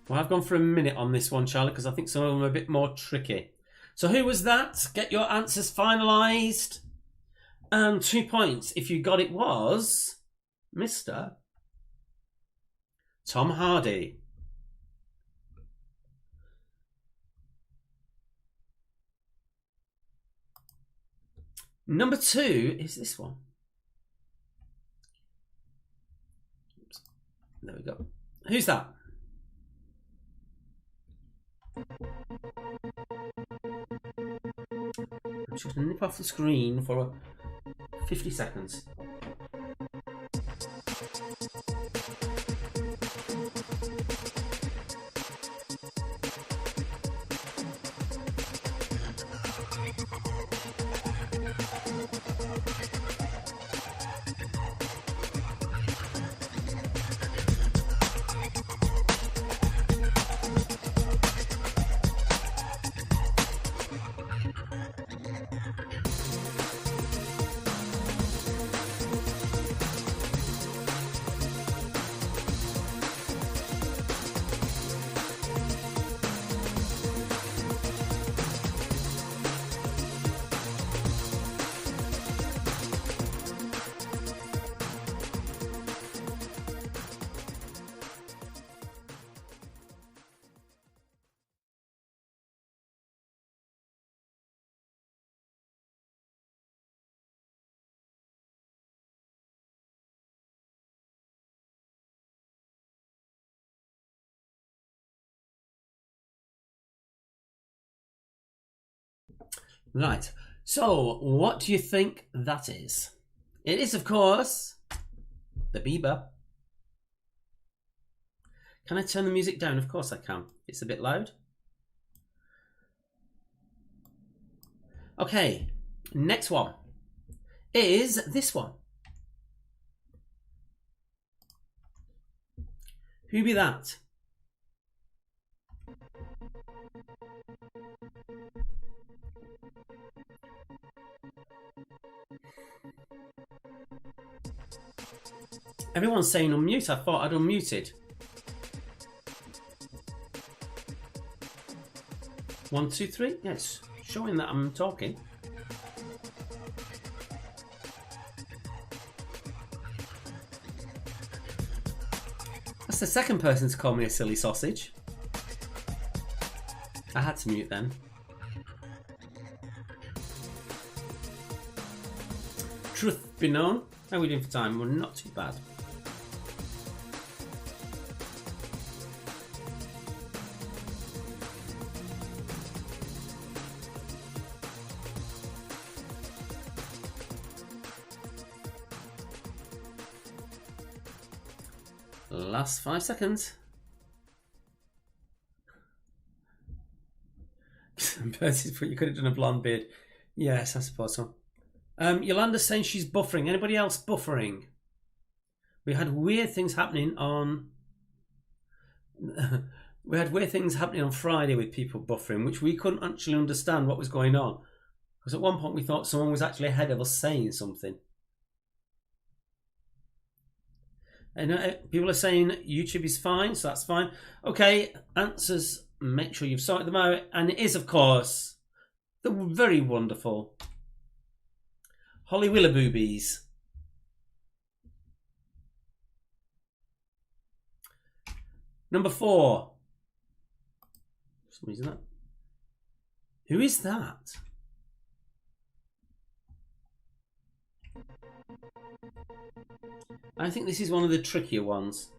Well, I've gone for a minute on this one, Charlie, because I think some of them are a bit more tricky. So who was that? Get your answers finalised. And 2 points. If you got it was Mr. Tom Hardy. Number 2 is this one. Oops. There we go. Who's that? I'm just going to nip off the screen for 50 seconds. Right, so what do you think that is? It is, of course, the Bieber. Can I turn the music down? Of course I can. It's a bit loud. Okay, next one is this one. Who be that? Everyone's saying unmute. I thought I'd unmuted. 1, 2, 3. Yes, showing that I'm talking. That's the second person to call me a silly sausage. I had to mute them. Truth be known, how are we doing for time? We're not too bad. Last 5 seconds. Bertie's put, you could have done a blonde beard. Yes, I suppose so. Yolanda's saying she's buffering. Anybody else buffering? We had weird things happening on... we had weird things happening on Friday with people buffering, which we couldn't actually understand what was going on. Because at one point we thought someone was actually ahead of us saying something. And people are saying YouTube is fine, so that's fine. Okay, answers, make sure you've sorted them out. And it is, of course, the very wonderful Holly Willaboobies. Number 4. For some reason that. Who is that? I think this is one of the trickier ones.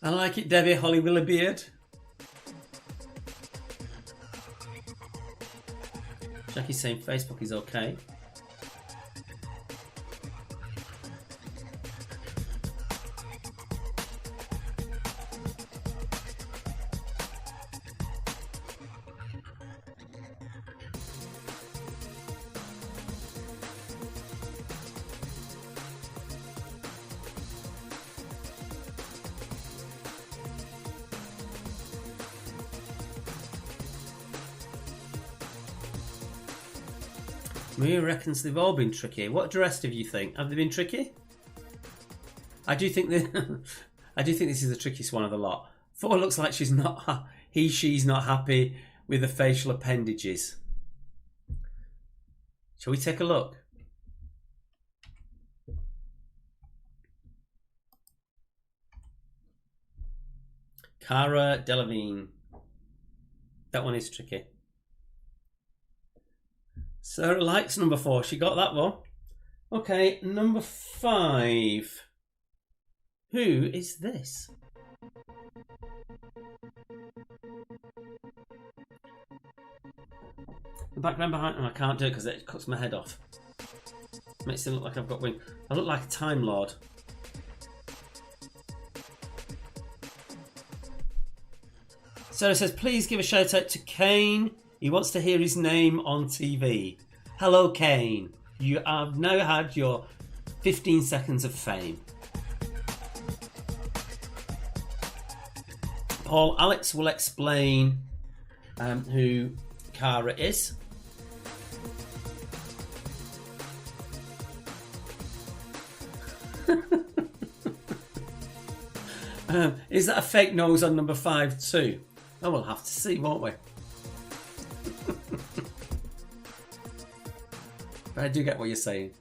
I like it, Debbie Holly Willabeard. Jackie's saying Facebook is okay. Maria reckons they've all been tricky. What do the rest of you think? Have they been tricky? I do think I do think this is the trickiest one of the lot. 4 looks like she's not she's not happy with the facial appendages. Shall we take a look? Cara Delevingne. That one is tricky. Sarah likes number 4. She got that one. Okay, number 5. Who is this? The background behind them, I can't do it because it cuts my head off. Makes it look like I've got wings. I look like a Time Lord. Sarah says, please give a shout out to Kane. He wants to hear his name on TV. Hello, Kane. You have now had your 15 seconds of fame. Paul, Alex will explain who Cara is. Is that a fake nose on number 5 too? Oh, we'll have to see, won't we? But I do get what you're saying.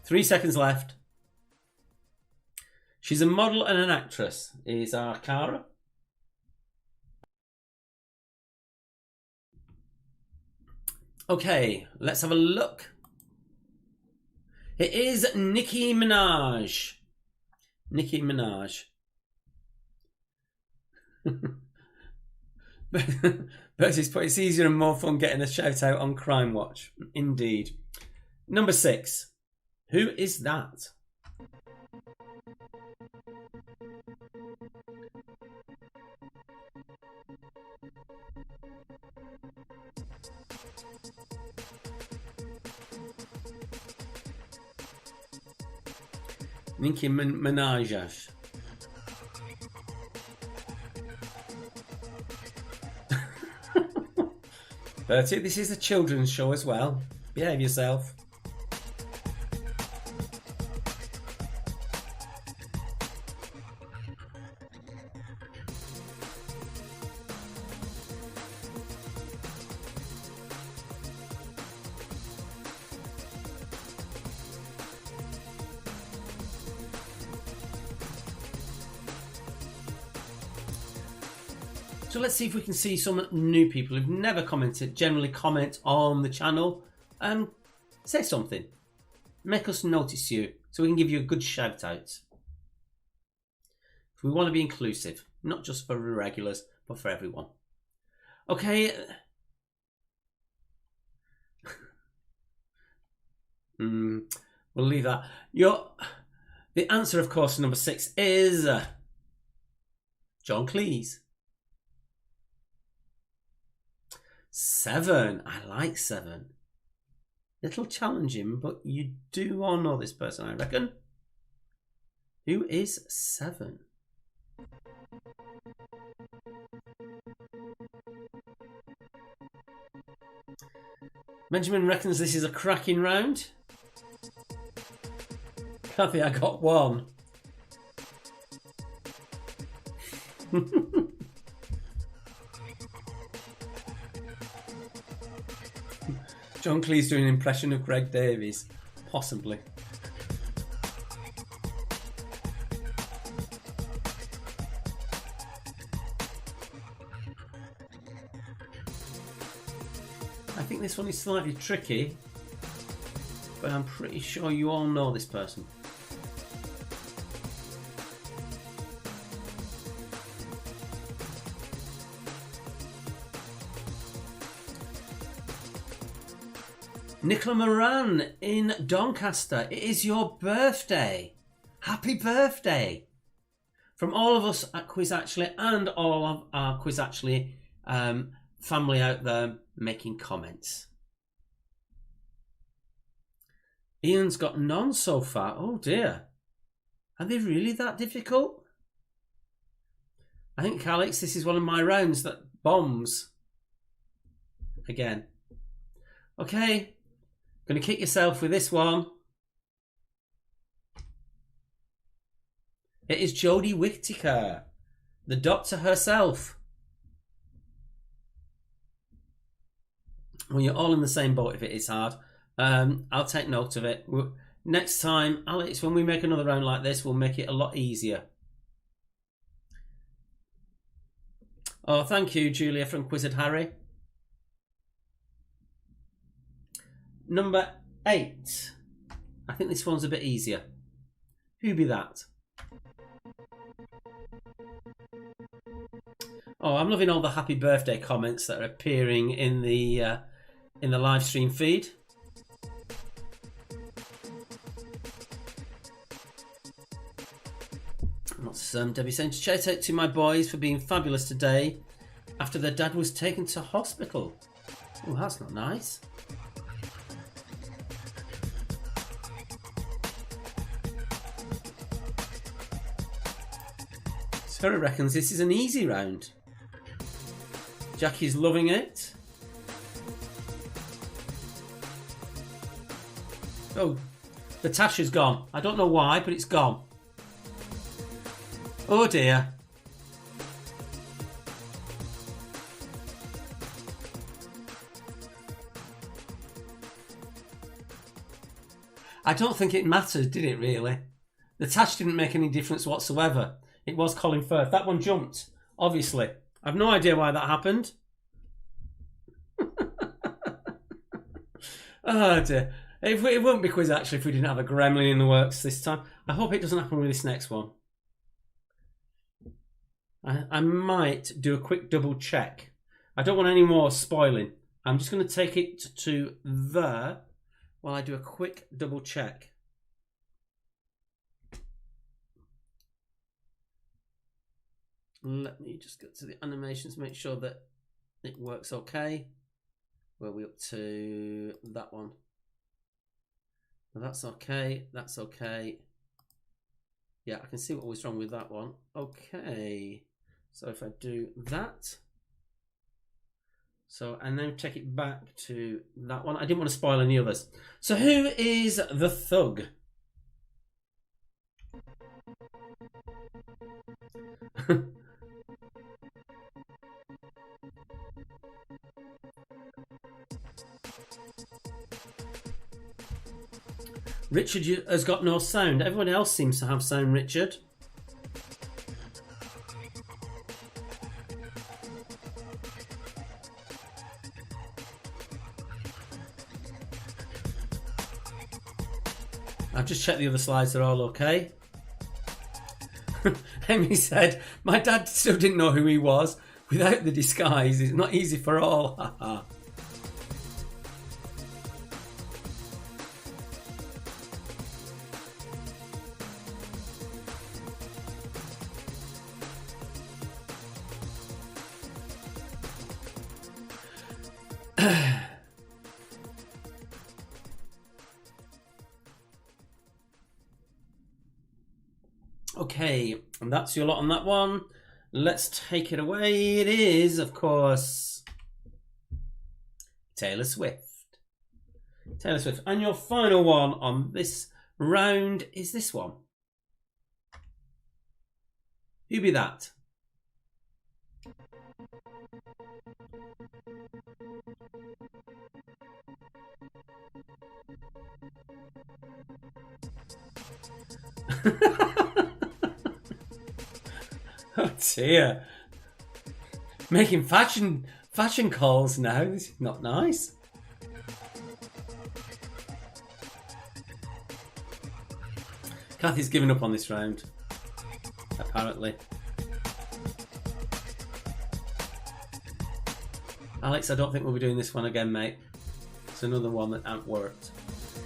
3 seconds left. She's a model and an actress. Is our Cara. Okay, let's have a look. It is Nicki Minaj. Nicki Minaj. Bertie's put, it's easier and more fun getting a shout out on Crime Watch. Indeed. Number 6. Who is that? Nicki Minaj. Bertie, this is a children's show as well. Behave yourself. So let's see if we can see some new people who've never commented. Generally comment on the channel and say something. Make us notice you so we can give you a good shout out. We want to be inclusive, not just for regulars, but for everyone. Okay, We'll leave that. The answer, of course, to number 6 is John Cleese. 7. I like 7. Little challenging, but you do all know this person, I reckon. Who is 7? Benjamin reckons this is a cracking round. Kathy, I got 1. John Cleese doing an impression of Greg Davies. Possibly. I think this one is slightly tricky, but I'm pretty sure you all know this person. Nicola Moran in Doncaster. It is your birthday. Happy birthday. From all of us at Quiz Actually and all of our Quiz Actually family out there making comments. Ian's got none so far. Oh dear. Are they really that difficult? I think, Alex, this is one of my rounds that bombs. Again. Okay. Going to kick yourself with this one. It is Jodie Whittaker, the doctor herself. Well, you're all in the same boat if it is hard. I'll take note of it. Next time, Alex, when we make another round like this, we'll make it a lot easier. Oh, thank you, Julia from Quizzard Harry. Number 8. I think this one's a bit easier. Who be that? Oh, I'm loving all the happy birthday comments that are appearing in the live stream feed. What's Debbie saying? Shout out to my boys for being fabulous today after their dad was taken to hospital. Oh, that's not nice. Sarah reckons this is an easy round. Jackie's loving it. Oh, the tash is gone. I don't know why, but it's gone. Oh dear. I don't think it mattered, did it really? The tash didn't make any difference whatsoever. It was Colin Firth. That one jumped, obviously. I've no idea why that happened. Oh dear. It wouldn't be Quiz Actually if we didn't have a gremlin in the works this time. I hope it doesn't happen with this next one. I might do a quick double check. I don't want any more spoiling. I'm just going to take it to there while I do a quick double check. Let me just get to the animations, make sure that it works okay. Where are we up to? That one. Well, that's okay. That's okay. Yeah, I can see what was wrong with that one. Okay. So if I do that. So, and then take it back to that one. I didn't want to spoil any others. So who is the thug? Richard has got no sound. Everyone else seems to have sound, Richard. I've just checked the other slides, they're all okay. Amy said, my dad still didn't know who he was. Without the disguise, it's not easy for all. Okay, and that's your lot on that one. Let's take it away. It is, of course, Taylor Swift. Taylor Swift. And your final one on this round is this one. Who be that? Oh dear. Making fashion calls now. This is not nice. Kathy's given up on this round, apparently. Alex, I don't think we'll be doing this one again, mate. It's another one that hasn't worked.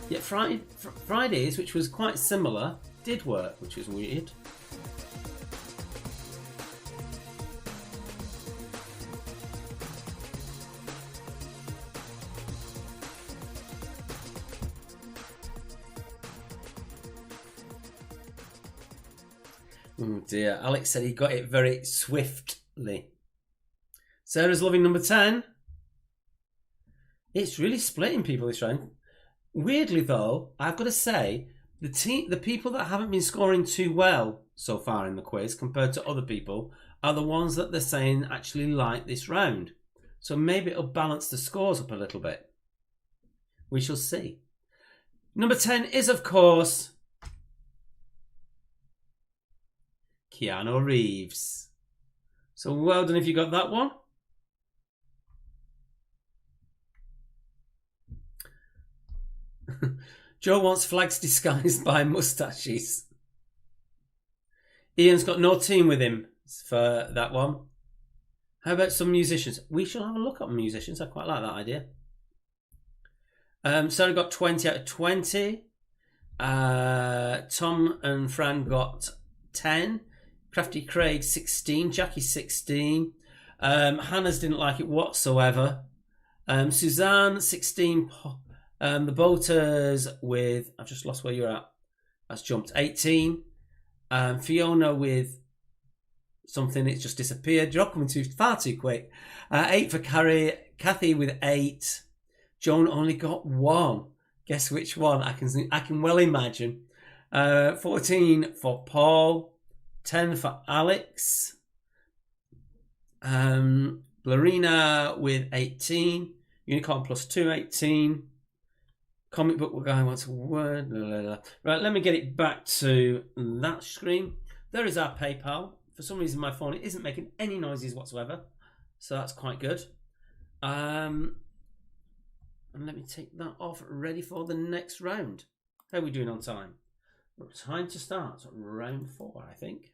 Yet Fridays, which was quite similar, did work, which was weird. Oh dear, Alex said he got it very swiftly. Sarah's loving number 10. It's really splitting people this round. Weirdly though, I've got to say, the people that haven't been scoring too well so far in the quiz compared to other people are the ones that they're saying actually like this round. So maybe it'll balance the scores up a little bit. We shall see. Number 10 is, of course, Keanu Reeves. So well done if you got that one. Joe wants flags disguised by moustaches. Ian's got no team with him for that one. How about some musicians? We shall have a look at musicians. I quite like that idea. Sarah got 20 out of 20. Tom and Fran got 10. Crafty Craig 16. Jackie 16. Hannah's didn't like it whatsoever. Suzanne 16. The Boaters with, I've just lost where you're at. That's jumped 18. Fiona with something, it's just disappeared. You're coming far too quick. 8 for Carrie. Kathy with 8. Joan only got 1. Guess which one? I can well imagine. 14 for Paul. 10 for Alex. Blarina with 18. Unicorn plus 2, 18. Comic book guy wants a word. Right, let me get it back to that screen. There is our PayPal. For some reason, my phone isn't making any noises whatsoever, so that's quite good. And let me take that off. Ready for the next round. How are we doing on time? Time to start. Round 4, I think.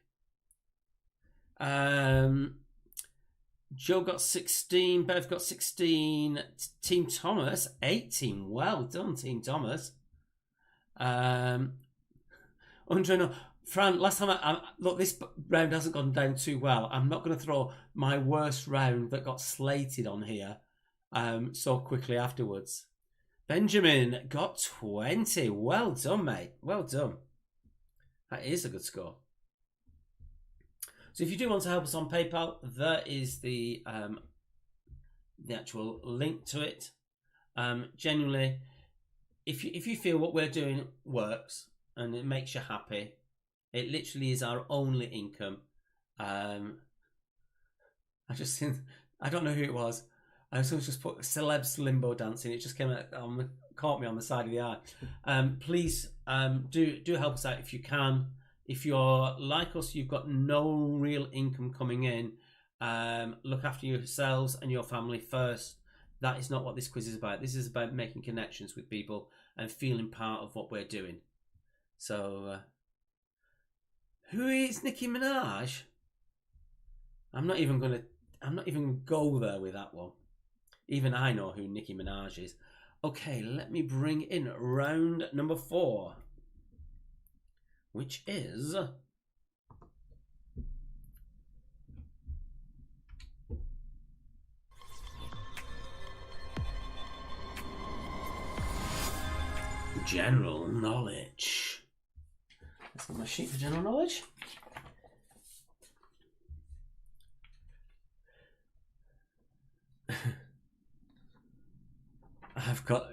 Joe got 16. Bev got 16. Team Thomas 18. Well done, Team Thomas. Andre, Fran, last time look, this round hasn't gone down too well. I'm not going to throw my worst round that got slated on here so quickly afterwards. Benjamin got 20. Well done, mate. Well done. That is a good score. So if you do want to help us on PayPal, there is the actual link to it. Genuinely, if you feel what we're doing works and it makes you happy, it literally is our only income. I don't know who it was. Someone just put celebs limbo dancing. It just came out, caught me on the side of the eye. Please do help us out if you can. If you're like us, you've got no real income coming in, look after yourselves and your family first. That is not what this quiz is about. This is about making connections with people and feeling part of what we're doing. So, who is Nicki Minaj? I'm not even going to go there with that one. Even I know who Nicki Minaj is. Okay, let me bring in round number 4. Which is General knowledge. Let's get my sheet for general knowledge.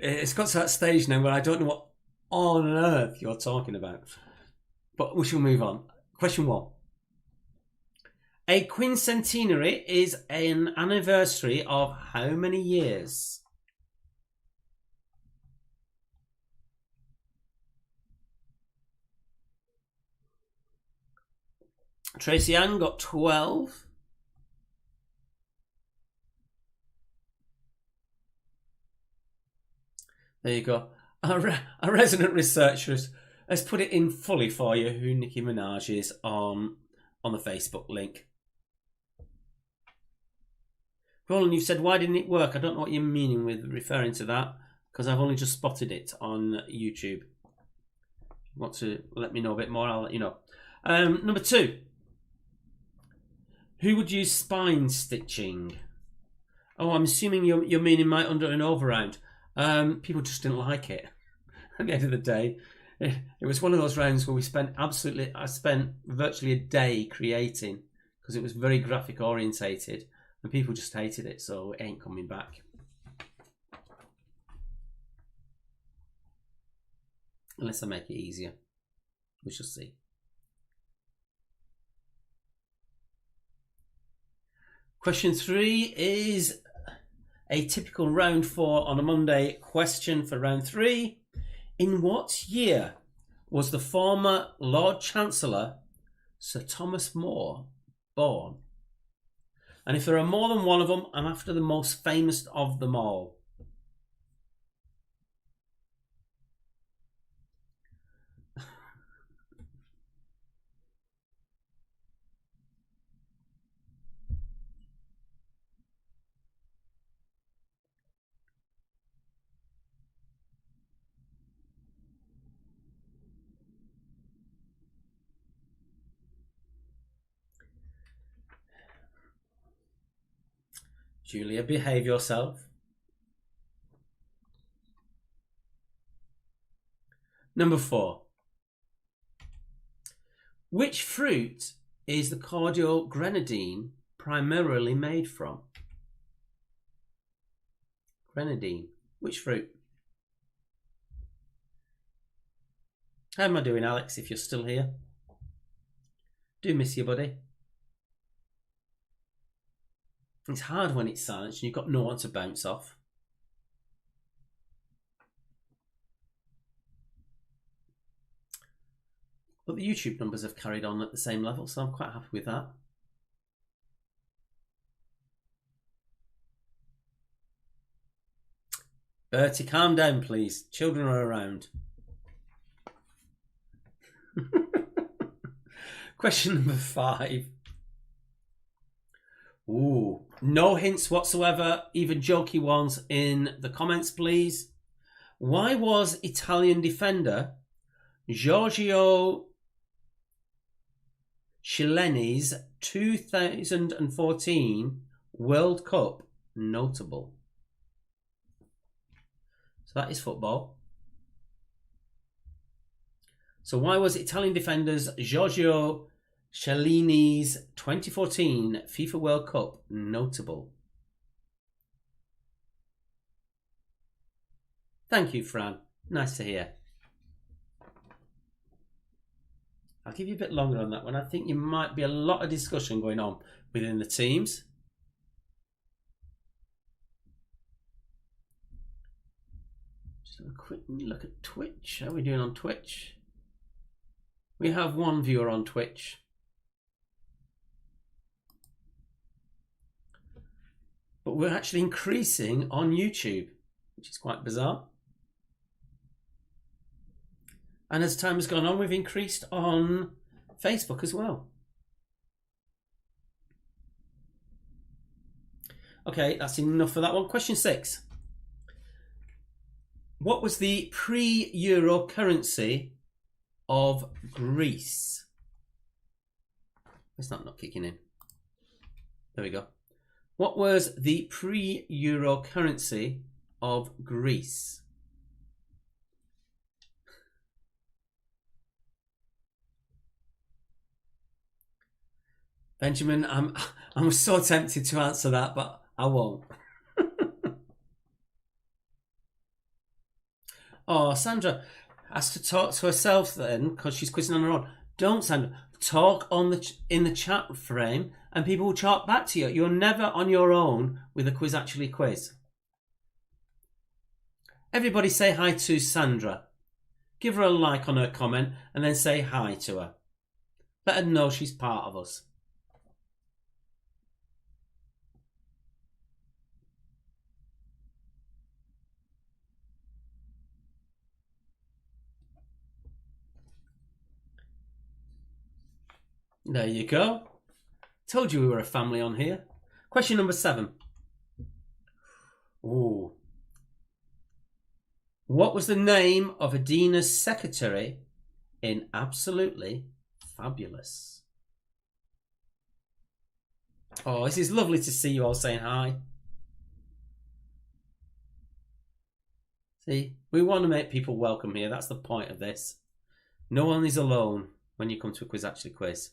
It's got to that stage now where I don't know what on earth you're talking about. But we shall move on. Question 1. A quincentenary is an anniversary of how many years? Tracy Ann got 12. There you go. Our resident researcher has put it in fully for you who Nicki Minaj is on the Facebook link. Roland, you said, why didn't it work? I don't know what you're meaning with referring to that, because I've only just spotted it on YouTube. If you want to let me know a bit more, I'll let you know. Number 2. Who would use spine stitching? Oh, I'm assuming you're meaning my under and over round. People just didn't like it. At the end of the day, it was one of those rounds where I spent virtually a day creating, because it was very graphic orientated, and people just hated it, so it ain't coming back. Unless I make it easier. We shall see. Question 3 is a typical round 4 on a Monday question for round 3. In what year was the former Lord Chancellor Sir Thomas More born? And if there are more than one of them, I'm after the most famous of them all. Julia, behave yourself. Number 4. Which fruit is the cordial grenadine primarily made from? Grenadine. Which fruit? How am I doing, Alex, if you're still here? Do miss you, buddy. It's hard when it's silent and you've got no one to bounce off. But the YouTube numbers have carried on at the same level, so I'm quite happy with that. Bertie, calm down, please. Children are around. Question number 5. Ooh, no hints whatsoever, even jokey ones in the comments, please. Why was Italian defender Giorgio Chiellini's 2014 World Cup notable? So that is football. So why was Italian defenders Giorgio Chiellini's 2014 FIFA World Cup notable? Thank you, Fran. Nice to hear. I'll give you a bit longer on that one. I think there might be a lot of discussion going on within the teams. Just have a quick look at Twitch. How are we doing on Twitch? We have one viewer on Twitch. But we're actually increasing on YouTube, which is quite bizarre. And as time has gone on, we've increased on Facebook as well. Okay, that's enough for that one. Question 6. What was the pre-euro currency of Greece? It's not kicking in. There we go. What was the pre-euro currency of Greece? Benjamin, I'm so tempted to answer that, but I won't. Oh, Sandra has to talk to herself then because she's quizzing on her own. Don't, Sandra. Talk in the chat frame and people will talk back to you. You're never on your own with a Quiz Actually quiz. Everybody say hi to Sandra. Give her a like on her comment and then say hi to her. Let her know she's part of us. There you go. Told you we were a family on here. Question number 7. Ooh. What was the name of Adina's secretary in Absolutely Fabulous? Oh, this is lovely to see you all saying hi. See, we want to make people welcome here. That's the point of this. No one is alone when you come to a Quiz Actually quiz.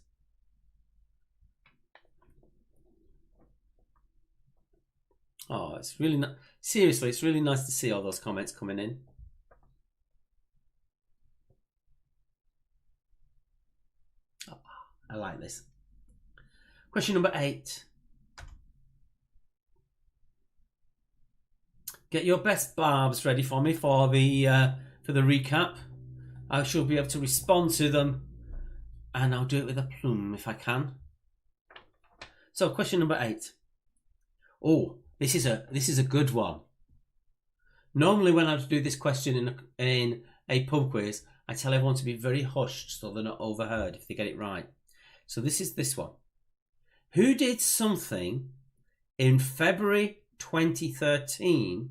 Oh, it's really seriously, it's really nice to see all those comments coming in. Oh, I like this. Question number 8. Get your best barbs ready for me for the recap. I shall be able to respond to them, and I'll do it with a plume if I can. So, question number 8. Oh, this is a good one. Normally, when I do this question in a pub quiz, I tell everyone to be very hushed so they're not overheard if they get it right. So this is this one. Who did something in February 2013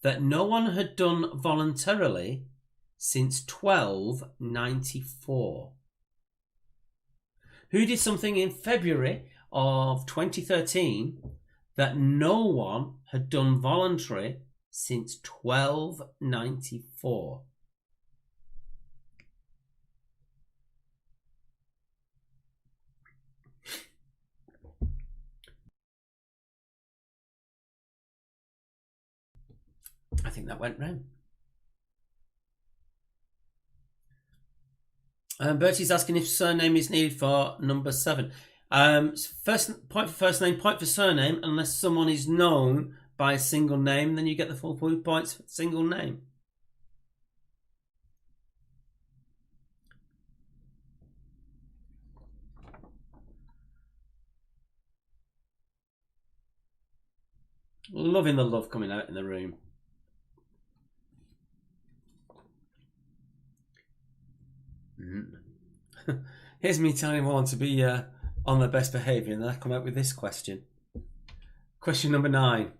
that no one had done voluntarily since 1294? Who did something in February of 2013 that no one had done voluntary since 1294? I think that went round. Bertie's asking if surname is needed for number 7. First point for first name, point for surname. Unless someone is known by a single name, then you get the full points for single name. Loving the love coming out in the room. Here's me telling everyone to be on their best behaviour, and then I come out with this question. Question number 9.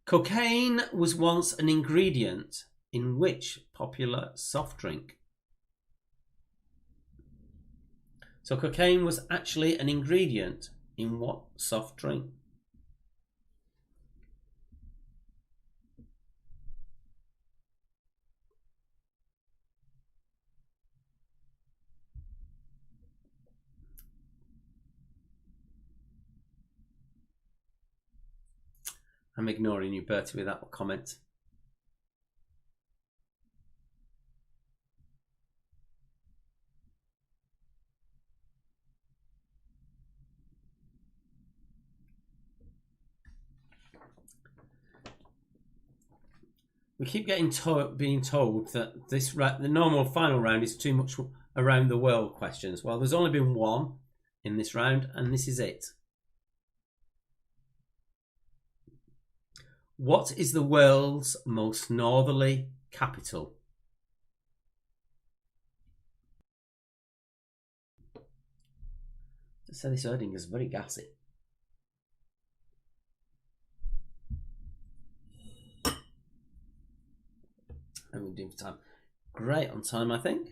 Cocaine was once an ingredient in which popular soft drink? So cocaine was actually an ingredient in what soft drink? I'm ignoring you, Bertie, with that comment. We keep being told that the normal final round is too much around the world questions. Well, there's only been one in this round, and this is it. What is the world's most northerly capital? To say this Erding is very gassy. And we're doing for time. Great on time, I think.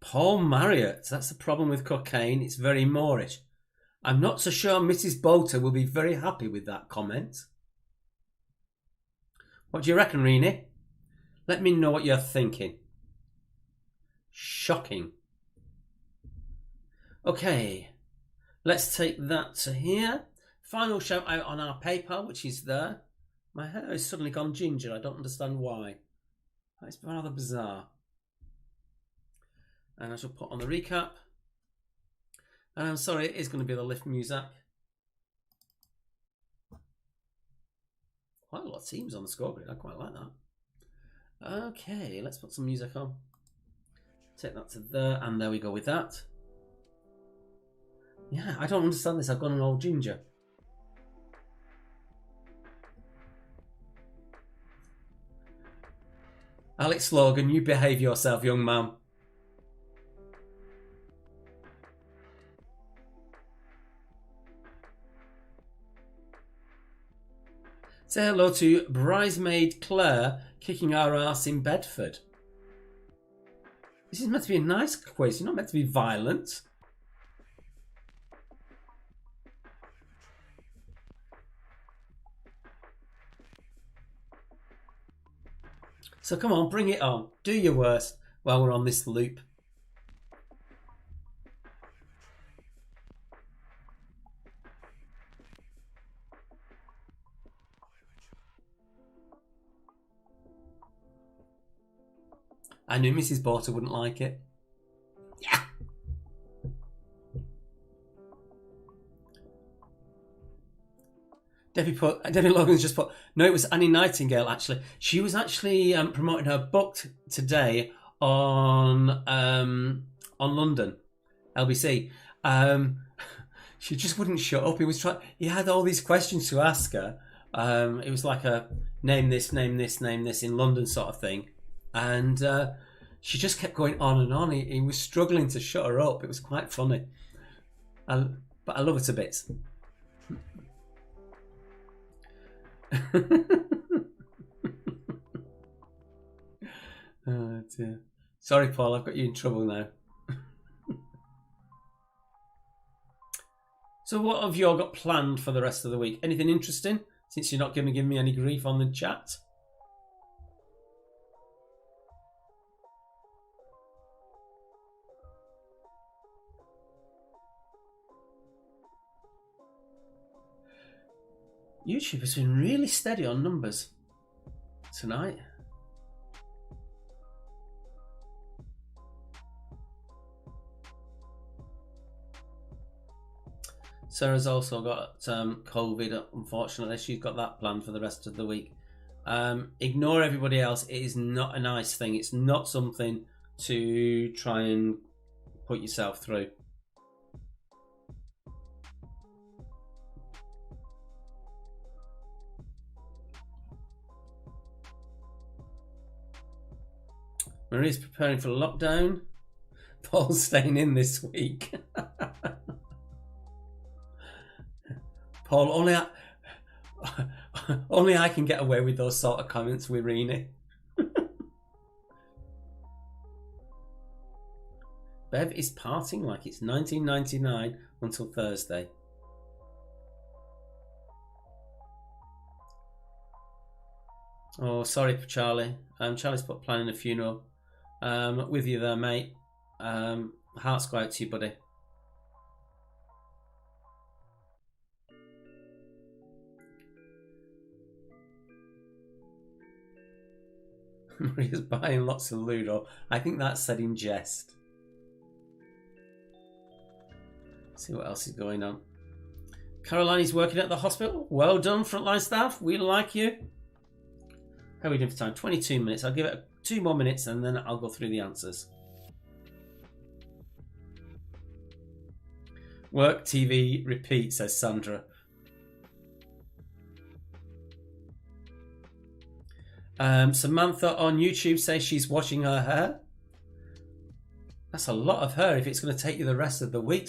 Paul Marriott, that's the problem with cocaine. It's very Moorish. I'm not so sure Mrs. Bolter will be very happy with that comment. What do you reckon, Rini? Let me know what you're thinking. Shocking. Okay, let's take that to here. Final shout out on our PayPal, which is there. My hair has suddenly gone ginger. I don't understand why. It's rather bizarre. And I shall put on the recap. And I'm sorry, it is going to be the lift music. Quite a lot of teams on the scoreboard. I quite like that. Okay, let's put some music on. Take that to there, and there we go with that. Yeah, I don't understand this. I've gone an old ginger. Alex Logan, you behave yourself, young man. Say hello to bridesmaid Claire kicking our ass in Bedford. This is meant to be a nice quiz. You're not meant to be violent. So come on, bring it on. Do your worst while we're on this loop. I knew Mrs. Porter wouldn't like it. Yeah. Debbie Logan's just put, no, it was Annie Nightingale, actually. She was actually promoting her book today on London, LBC. She just wouldn't shut up. He had all these questions to ask her. It was like a name this in London sort of thing. And she just kept going on and on. He was struggling to shut her up. It was quite funny. But I love her to bits. Oh dear. Sorry, Paul, I've got you in trouble now. So what have you all got planned for the rest of the week? Anything interesting? Since you're not going to give me any grief on the chat. YouTube has been really steady on numbers tonight. Sarah's also got COVID, unfortunately. She's got that planned for the rest of the week. Ignore everybody else. It is not a nice thing. It's not something to try and put yourself through. Maria's preparing for lockdown. Paul's staying in this week. Paul, only I can get away with those sort of comments with Rini. Bev is partying like it's 1999 until Thursday. Oh, sorry for Charlie. Charlie's put planning a funeral. With you there, mate. Hearts go out to you, buddy. Maria's buying lots of Ludo. I think that's said in jest. See what else is going on. Caroline is working at the hospital. Well done, frontline staff. We like you. How are we doing for time? 22 minutes. I'll give it 2 more minutes and then I'll go through the answers. Work, TV, repeat, says Sandra. Samantha on YouTube says she's washing her hair. That's a lot of hair if it's going to take you the rest of the week,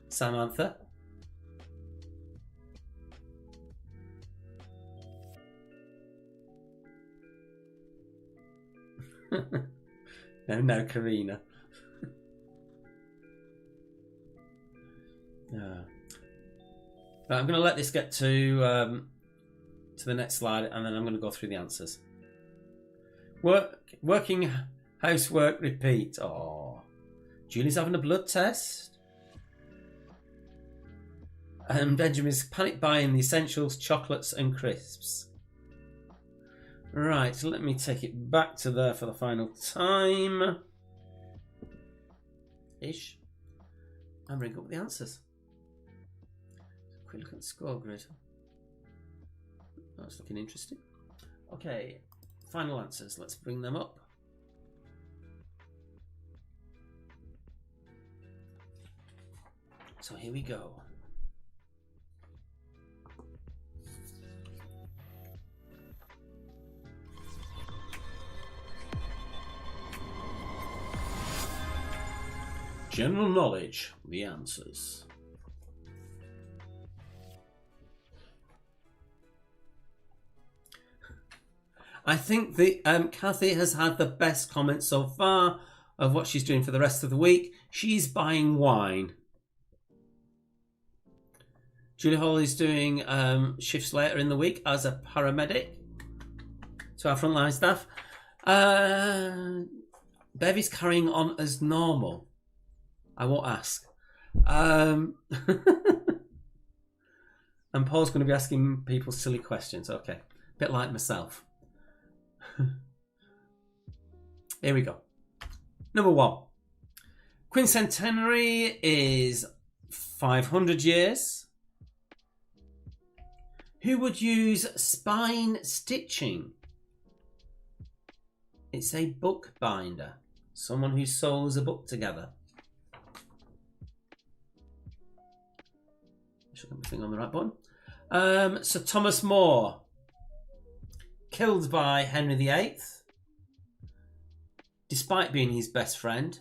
Samantha. No, Karina. Right, I'm going to let this get to to the next slide, and then I'm going to go through the answers. Working housework repeat. Oh, Julie's having a blood test. And Benjamin's panic buying the essentials, chocolates and crisps. Right, so let me take it back to there for the final time. Ish. And bring up the answers. Quick look at the score grid. That's looking interesting. Okay, final answers. Let's bring them up. So here we go. General knowledge, the answers. I think the Kathy has had the best comment so far of what she's doing for the rest of the week. She's buying wine. Julie Hawley's doing shifts later in the week as a paramedic to our frontline staff. Bevy's carrying on as normal. I won't ask. And Paul's going to be asking people silly questions. Okay. Bit like myself. Here we go. Number 1. Quincentenary is 500 years. Who would use spine stitching? It's a bookbinder. Someone who sews a book together. Should get my thing on the right button. So Thomas More, killed by Henry VIII, despite being his best friend.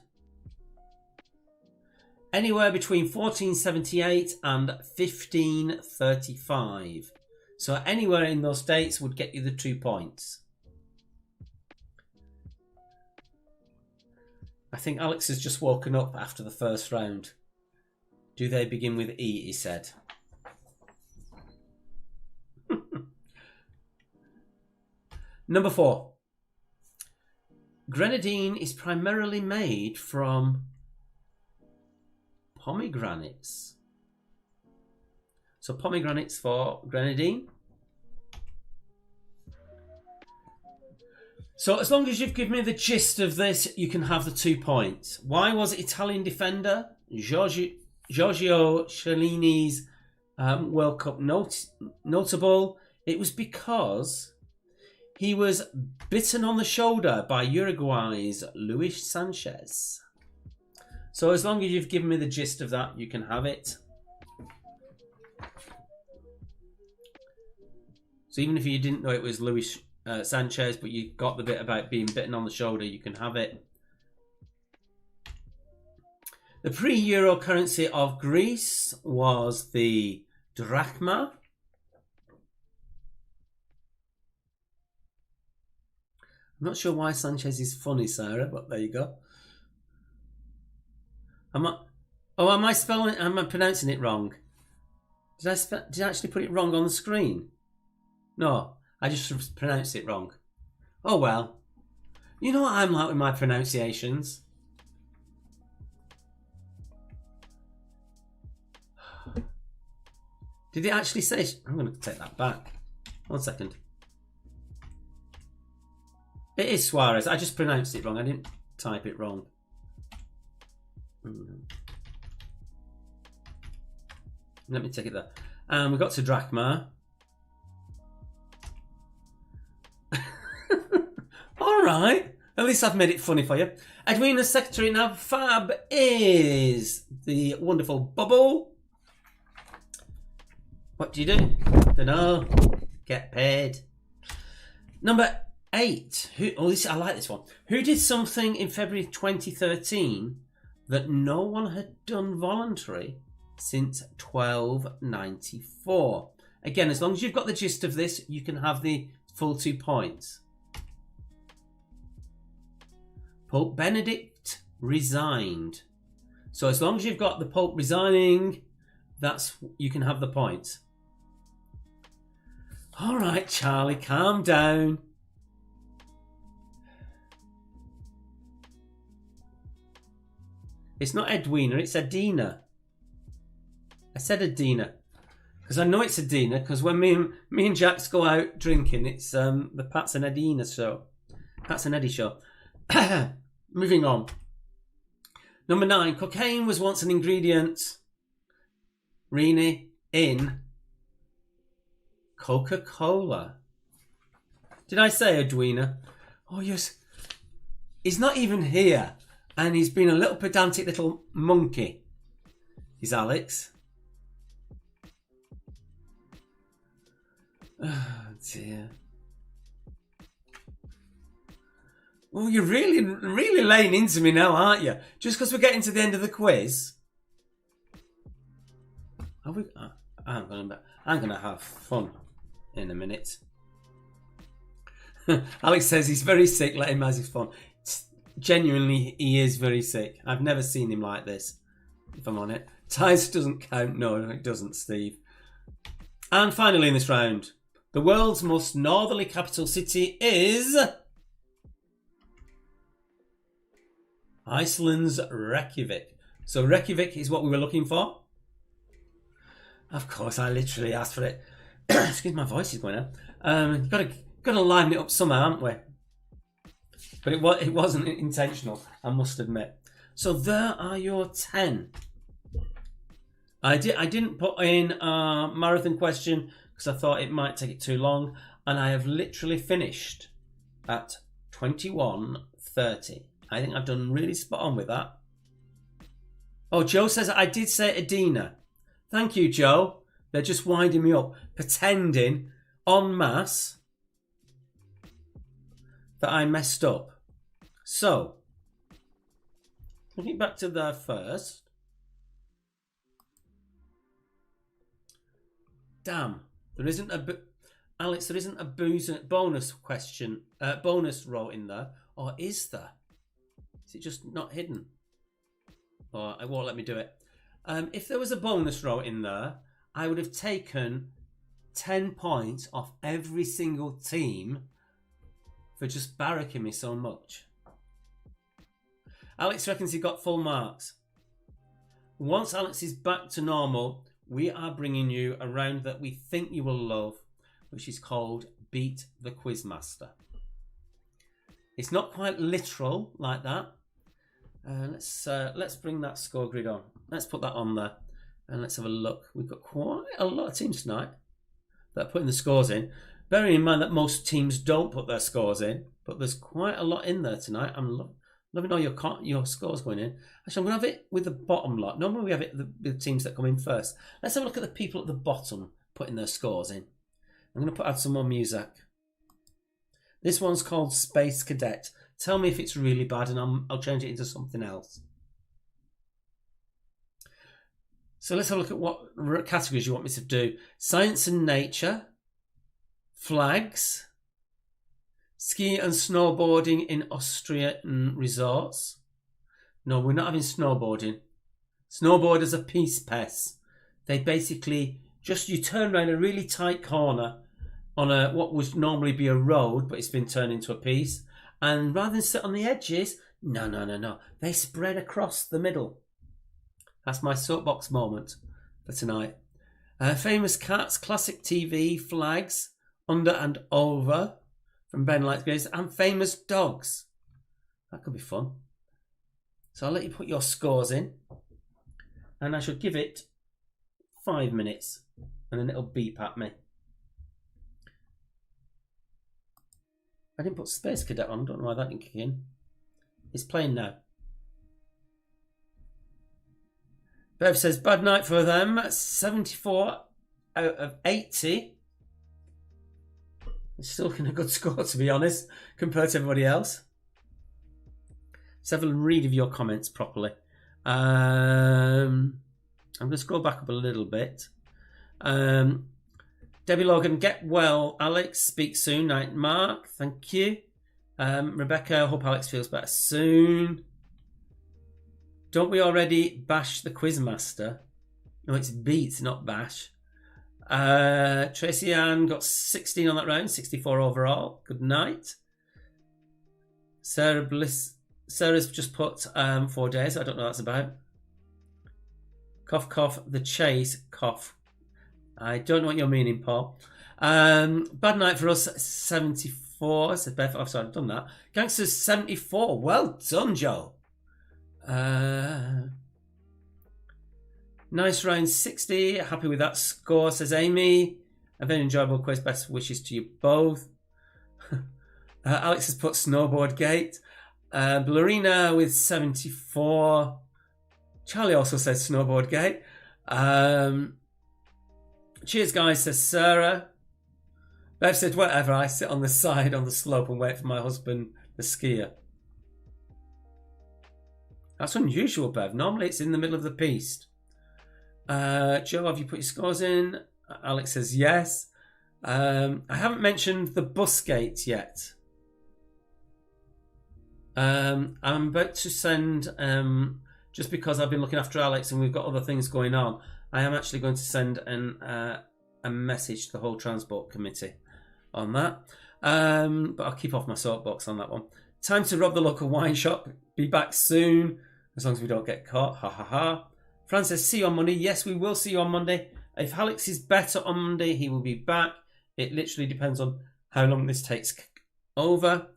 Anywhere between 1478 and 1535. So anywhere in those dates would get you the 2 points. I think Alex has just woken up after the first round. Do they begin with E, he said. Number 4. Grenadine is primarily made from pomegranates. So pomegranates for grenadine. So as long as you've given me the gist of this, you can have the 2 points. Why was Italian defender Giorgio Chiellini's World Cup notable? It was because he was bitten on the shoulder by Uruguay's Luis Sanchez. So as long as you've given me the gist of that, you can have it. So even if you didn't know it was Luis Sanchez, but you got the bit about being bitten on the shoulder, you can have it. The pre-Euro currency of Greece was the drachma. I'm not sure why Sanchez is funny, Sarah, but there you go. Am I pronouncing it wrong? Did I actually put it wrong on the screen? No, I just pronounced it wrong. Oh well. You know what I'm like with my pronunciations. Did it actually say... I'm going to take that back. 1 second. It is Suarez. I just pronounced it wrong. I didn't type it wrong. Let me take it there. We got to drachma. All right. At least I've made it funny for you. Edwina's secretary now. Fab is the wonderful Bubble. What do you do? Dunno. Get paid. Number 8. I like this one. Who did something in February 2013 that no one had done voluntary since 1294? Again, as long as you've got the gist of this, you can have the full 2 points. Pope Benedict resigned. So as long as you've got the Pope resigning, you can have the points. All right, Charlie, calm down. It's not Edwina, it's Adina. I said Adina. Because I know it's Adina, because when me and Jax go out drinking, it's the Pats and Adina show. Pats and Eddie show. Moving on. Number 9. Cocaine was once an ingredient, Rini, in Coca-Cola. Did I say Edwina? Oh, yes. He's not even here. And he's been a little pedantic little monkey. He's Alex. Oh, dear. Well, you're really laying into me now, aren't you? Just because we're getting to the end of the quiz. I'm gonna have fun in a minute. Alex says he's very sick. Let him have his fun. Genuinely, he is very sick. I've never seen him like this, if I'm on it. Ties doesn't count. No, it doesn't, Steve. And finally in this round, the world's most northerly capital city is Iceland's Reykjavik. So Reykjavik is what we were looking for. Of course, I literally asked for it. Excuse my voice is going out. Got to line it up somehow, haven't we? But it wasn't intentional, I must admit. So there are your 10. I didn't put in a marathon question because I thought it might take it too long, and I have literally finished at 21:30. I think I've done really spot on with that. Oh, Joe says I did say Adina. Thank you, Joe. They're just winding me up, pretending en masse that I messed up. So, looking back to there first. Damn, there isn't Alex, there isn't a bonus question, bonus row in there, or is there? Is it just not hidden? Or it won't let me do it. If there was a bonus row in there, I would have taken 10 points off every single team for just barracking me so much. Alex reckons he got full marks. Once Alex is back to normal, we are bringing you a round that we think you will love, which is called Beat the Quizmaster. It's not quite literal like that. Let's bring that score grid on. Let's put that on there and let's have a look. We've got quite a lot of teams tonight that are putting the scores in. Bearing in mind that most teams don't put their scores in, but there's quite a lot in there tonight. I'm loving all your scores going in. Actually, I'm going to have it with the bottom lot. Normally we have it with the teams that come in first. Let's have a look at the people at the bottom putting their scores in. I'm going to add some more music. This one's called Space Cadet. Tell me if it's really bad and I'll change it into something else. So let's have a look at what categories you want me to do. Science and nature. Flags. Ski and snowboarding in Austrian resorts. No, we're not having snowboarding. Snowboarders are piste pes. They basically you turn around a really tight corner on what would normally be a road, but it's been turned into a piste. And rather than sit on the edges, no. They spread across the middle. That's my soapbox moment for tonight. Famous cats, classic TV, flags, under and over from Ben Lights Grace, and famous dogs. That could be fun. So I'll let you put your scores in. And I should give it 5 minutes. And then it'll beep at me. I didn't put Space Cadet on. Don't know why that didn't kick in. It's playing now. Bev says, bad night for them. 74 out of 80. It's still a good score, to be honest, compared to everybody else. Let's have a read of your comments properly. I'm going to scroll back up a little bit. Debbie Logan, get well, Alex. Speak soon. Night, Mark. Thank you. Rebecca, hope Alex feels better soon. Don't we already bash the Quizmaster? No, it's beat, not bash. Tracy Ann got 16 on that round, 64 overall. Good night. Sarah's just put 4 days. I don't know what that's about. Cough, cough, the chase, cough. I don't know what you're meaning, Paul. Bad night for us, 74. Said Beth. Oh, sorry, I've done that. Gangsters, 74. Well done, Joe. Nice round, 60. Happy with that score, says Amy. A very enjoyable quiz. Best wishes to you both. Alex has put Snowboard Gate. Blarina with 74. Charlie also says Snowboard Gate. Cheers, guys, says Sarah. Bev said, whatever, I sit on the side on the slope and wait for my husband, the skier. That's unusual, Bev. Normally it's in the middle of the piste. Joe, have you put your scores in? Alex says yes. I haven't mentioned the bus gate yet. I'm about to send, just because I've been looking after Alex and we've got other things going on, I am actually going to send a message to the whole transport committee on that. But I'll keep off my soapbox on that one. Time to rob the local wine shop. Be back soon, as long as we don't get caught. Ha ha ha. Fran says, see you on Monday. Yes, we will see you on Monday. If Alex is better on Monday, he will be back. It literally depends on how long this takes over.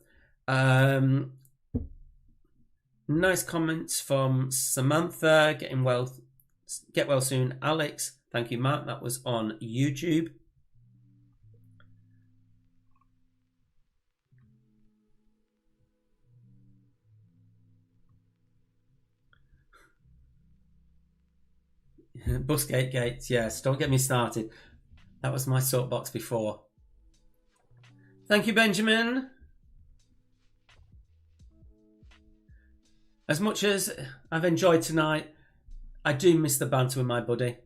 Nice comments from Samantha. Get well soon, Alex. Thank you, Matt. That was on YouTube. Busgate gates, yes. Don't get me started. That was my soapbox before. Thank you, Benjamin. As much as I've enjoyed tonight, I do miss the banter with my buddy.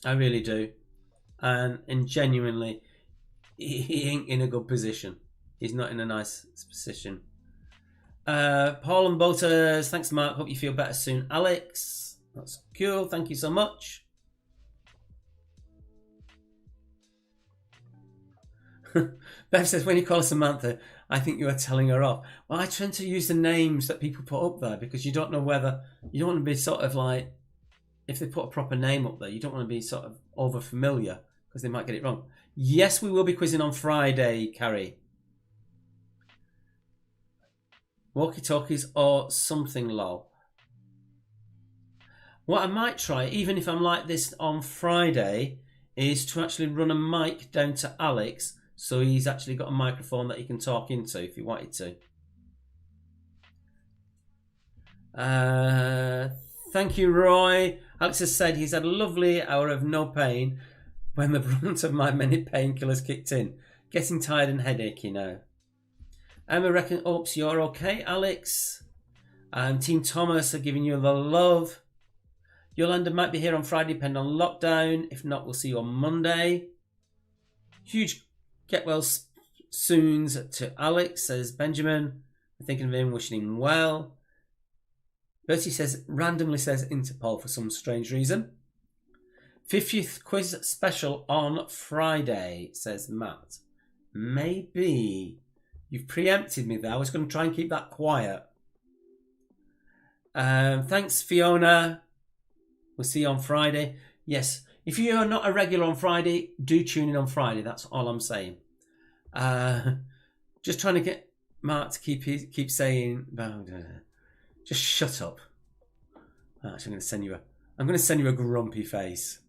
I really do. And genuinely, he ain't in a good position. He's not in a nice position. Paul and Boaters, thanks, Mark. Hope you feel better soon. Alex, that's cool. Thank you so much. Bev says, when you call her Samantha, I think you are telling her off. Well, I tend to use the names that people put up there because you don't know whether, you don't want to be sort of like, if they put a proper name up there, you don't want to be sort of over familiar because they might get it wrong. Yes, we will be quizzing on Friday, Carrie. Walkie-talkies or something, lol. What I might try, even if I'm like this on Friday, is to actually run a mic down to Alex so he's actually got a microphone that he can talk into if he wanted to. Thank you, Roy. Alex has said he's had a lovely hour of no pain when the brunt of my many painkillers kicked in. Getting tired and headachy now. Emma reckon, oops, you're okay, Alex. Team Thomas are giving you the love. Yolanda might be here on Friday, depending on lockdown. If not, we'll see you on Monday. Huge get well soons to Alex, says Benjamin. I'm thinking of him, wishing him well. Bertie says, randomly says Interpol for some strange reason. 50th quiz special on Friday, says Matt. Maybe. You've preempted me there. I was going to try and keep that quiet. Thanks, Fiona. We'll see you on Friday. Yes, if you're not a regular on Friday, do tune in on Friday. That's all I'm saying. Just trying to get Mark to keep saying, just shut up. Actually, I'm going to send you a grumpy face.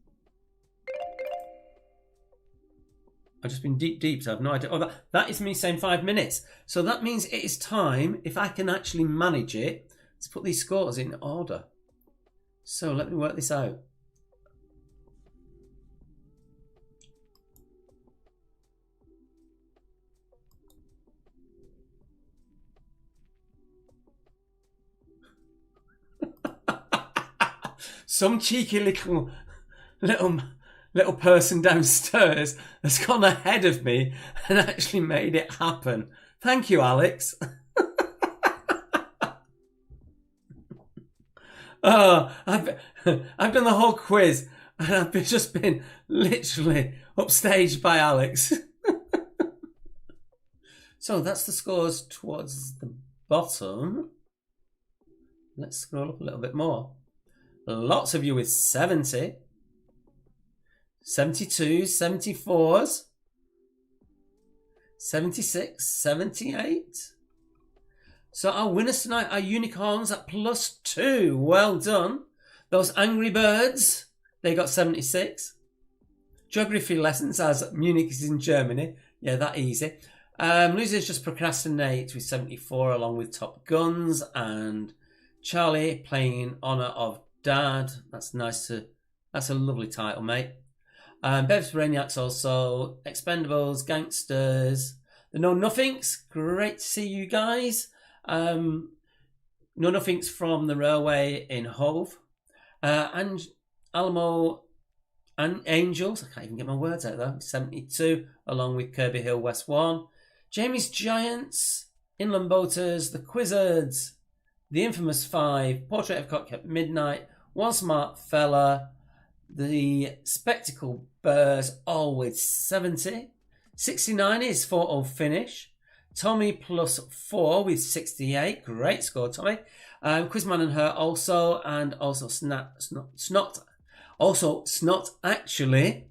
I've just been deep, so I have no idea. Oh, that is me saying 5 minutes. So that means it is time, if I can actually manage it, to put these scores in order. So let me work this out. Some cheeky little person downstairs has gone ahead of me and actually made it happen. Thank you, Alex. Oh, I've done the whole quiz And I've just been literally upstaged by Alex. So that's the scores towards the bottom. Let's scroll up a little bit more. Lots of you with 70, 72, 74s, 76, 78. So our winners tonight are unicorns at +2. Well done. Those angry birds, they got 76. Geography lessons, as Munich is in Germany. Yeah, that easy. Losers just procrastinate with 74, along with Top Guns and Charlie playing Honour of Dad. That's nice to. That's a lovely title, mate. Bev's Brainiacs also. Expendables, Gangsters, the Know Nothings. Great to see you guys. Know Nothings from the Railway in Hove. And Alamo and Angels. I can't even get my words out there. 72, along with Kirby Hill West 1. Jamie's Giants, Inland Boaters, The Quizzards, The Infamous 5, Portrait of Cock at Midnight, One Smart Fella, The Spectacle Bears, all with 70. 69 is 4-0 finish. Tommy +4 with 68. Great score, Tommy. Quizman and Her also, and also Snot actually.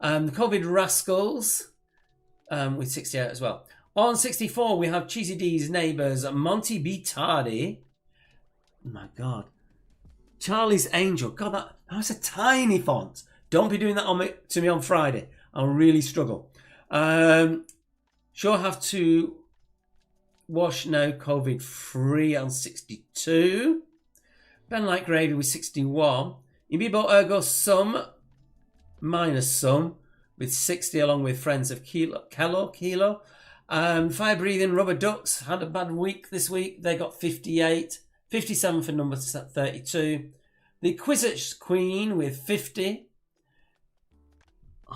The COVID Rascals with 68 as well. On 64, we have Cheesy D's neighbours, Monty B. Tardy. Oh my God. Charlie's Angel. God, that was a tiny font. Don't be doing that to me on Friday. I'll really struggle. Sure have to wash now, COVID free on 62. Ben Like Gravy with 61. Ibibo Ergo Some minus some with 60, along with Friends of Kilo. Fire Breathing Rubber Ducks had a bad week this week. They got 58. 57 for number 32. The Quizzitch Queen with 50.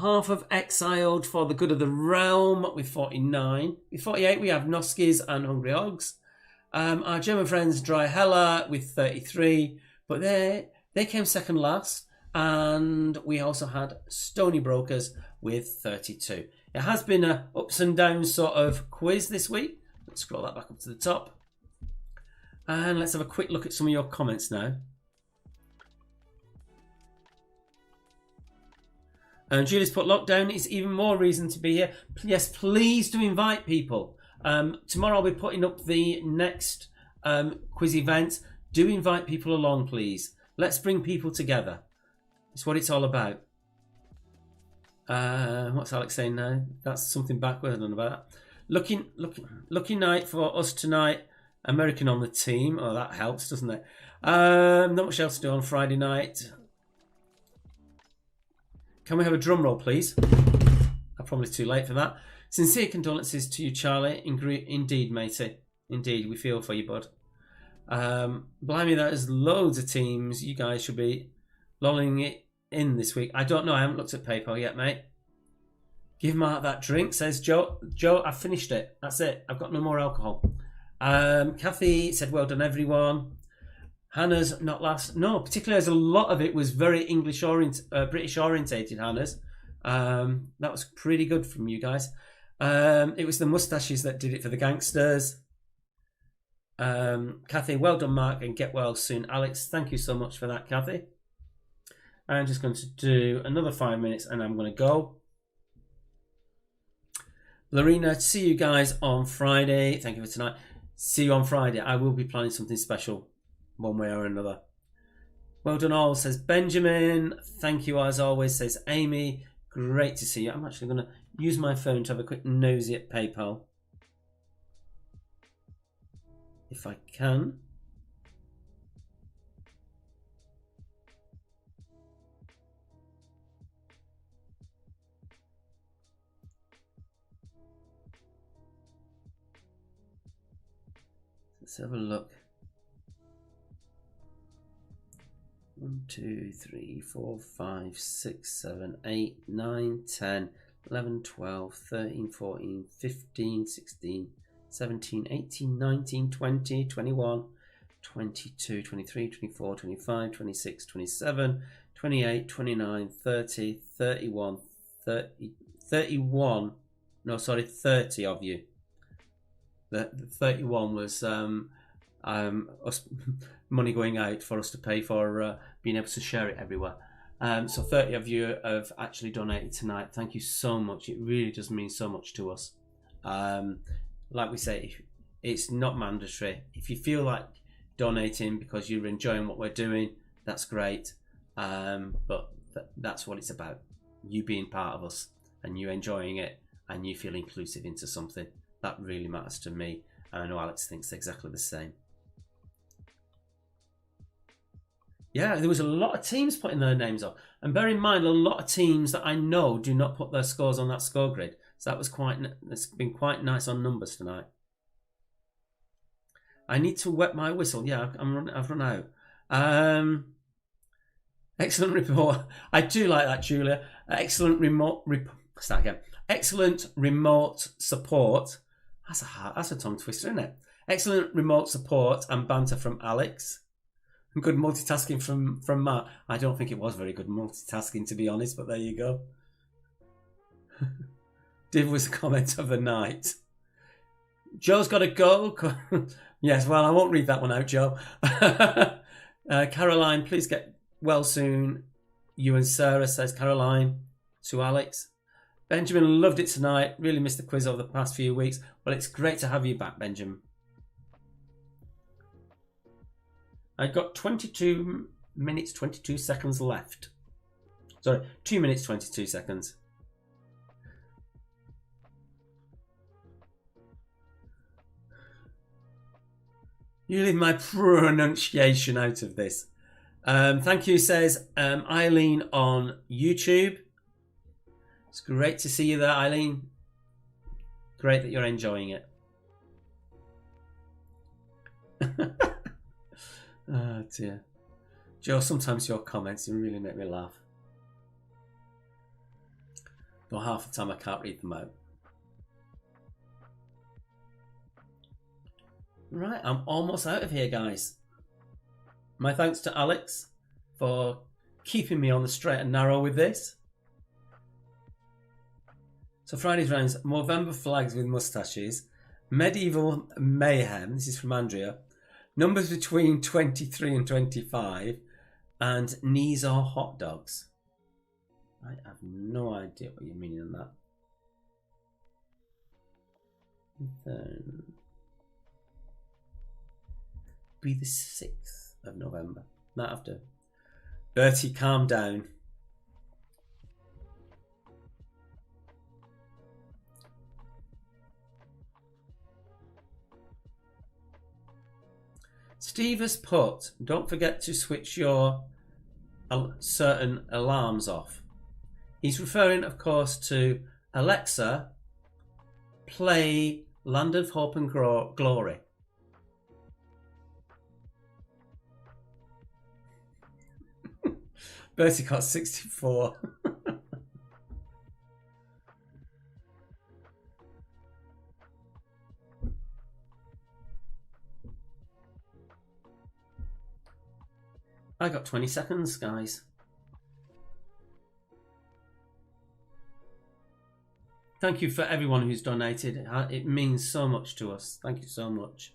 Half of Exiled for the Good of the Realm with 49. With 48 we have Noskis and Hungry Hogs. Our German friends Dry Hella with 33. But they came second last. And we also had Stony Brokers with 32. It has been a ups and downs sort of quiz this week. Let's scroll that back up to the top. And let's have a quick look at some of your comments now. And Julius put, lockdown is even more reason to be here. Yes, please do invite people. Tomorrow I'll be putting up the next quiz event. Do invite people along, please. Let's bring people together. It's what it's all about. What's Alex saying now? That's something backward. I don't know about that. Lucky night for us tonight. American on the team. Oh, that helps, doesn't it? Not much else to do on Friday night. Can we have a drum roll, please? I'm probably too late for that. Sincere condolences to you, Charlie. Indeed, matey. Indeed, we feel for you, bud. Blimey, there's loads of teams. You guys should be lolling it in this week. I don't know. I haven't looked at PayPal yet, mate. Give Mark that drink, says Joe. Joe, I've finished it. That's it. I've got no more alcohol. Kathy said, well done, everyone. Hannah's not last. No, particularly as a lot of it was very British orientated, Hannah's. That was pretty good from you guys. It was the moustaches that did it for the gangsters. Kathy, well done, Mark, and get well soon. Alex, thank you so much for that, Kathy. I'm just going to do another 5 minutes and I'm going to go. Lorena, see you guys on Friday. Thank you for tonight. See you on Friday. I will be planning something special one way or another. Well done all, says Benjamin. Thank you as always, says Amy. Great to see you. I'm actually going to use my phone to have a quick nosy at PayPal. If I can. Let's have a look. 1, 2, 3, 4, 5, 6, 7, 8, 9, 10, 11, 12, 13, 14, 15, 16, 17, 18, 19, 20, 21, 22, 23, 24, 25, 26, 27, 28, 29, 30, 31, 30, 31. No, sorry, 30 of you. The 31 was us money going out for us to pay for being able to share it everywhere. So 30 of you have actually donated tonight. Thank you so much. It really does mean so much to us. Like we say, it's not mandatory. If you feel like donating because you're enjoying what we're doing, that's great. But that's what it's about. You being part of us and you enjoying it and you feel inclusive into something. That really matters to me. And I know Alex thinks exactly the same. Yeah, there was a lot of teams putting their names on. And bear in mind, a lot of teams that I know do not put their scores on that score grid. So that was it's been quite nice on numbers tonight. I need to wet my whistle. Yeah, I've run out. Excellent report. I do like that, Julia. Excellent start again. Excellent remote support. That's a tongue twister, isn't it? Excellent remote support and banter from Alex. Good multitasking from Matt. I don't think it was very good multitasking, to be honest, but there you go. Div was the comment of the night. Joe's got to go. Yes, well, I won't read that one out, Joe. Caroline, please get well soon. You and Sarah, says Caroline to Alex. Benjamin, loved it tonight. Really missed the quiz over the past few weeks. Well, it's great to have you back, Benjamin. I've got 22 minutes, 22 seconds left. Sorry, 2 minutes, 22 seconds. You leave my pronunciation out of this. Thank you, says Eileen on YouTube. It's great to see you there, Eileen. Great that you're enjoying it. Oh dear. Joe, sometimes your comments really make me laugh. But half the time I can't read them out. Right, I'm almost out of here, guys. My thanks to Alex for keeping me on the straight and narrow with this. So Friday's rounds, Movember flags with mustaches, medieval mayhem, this is from Andrea, numbers between 23 and 25, and knees or hot dogs. I have no idea what you mean in that. Then be the 6th of November. Not after. Bertie, calm down. Steve has put, don't forget to switch your certain alarms off. He's referring, of course, to Alexa, play Land of Hope and Glory. Bertie got 64. I got 20 seconds, guys. Thank you for everyone who's donated. It means so much to us. Thank you so much.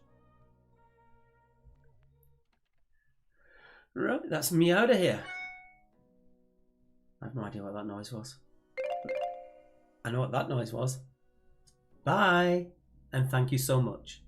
Right, that's me out of here. I have no idea what that noise was. I know what that noise was. Bye, and thank you so much.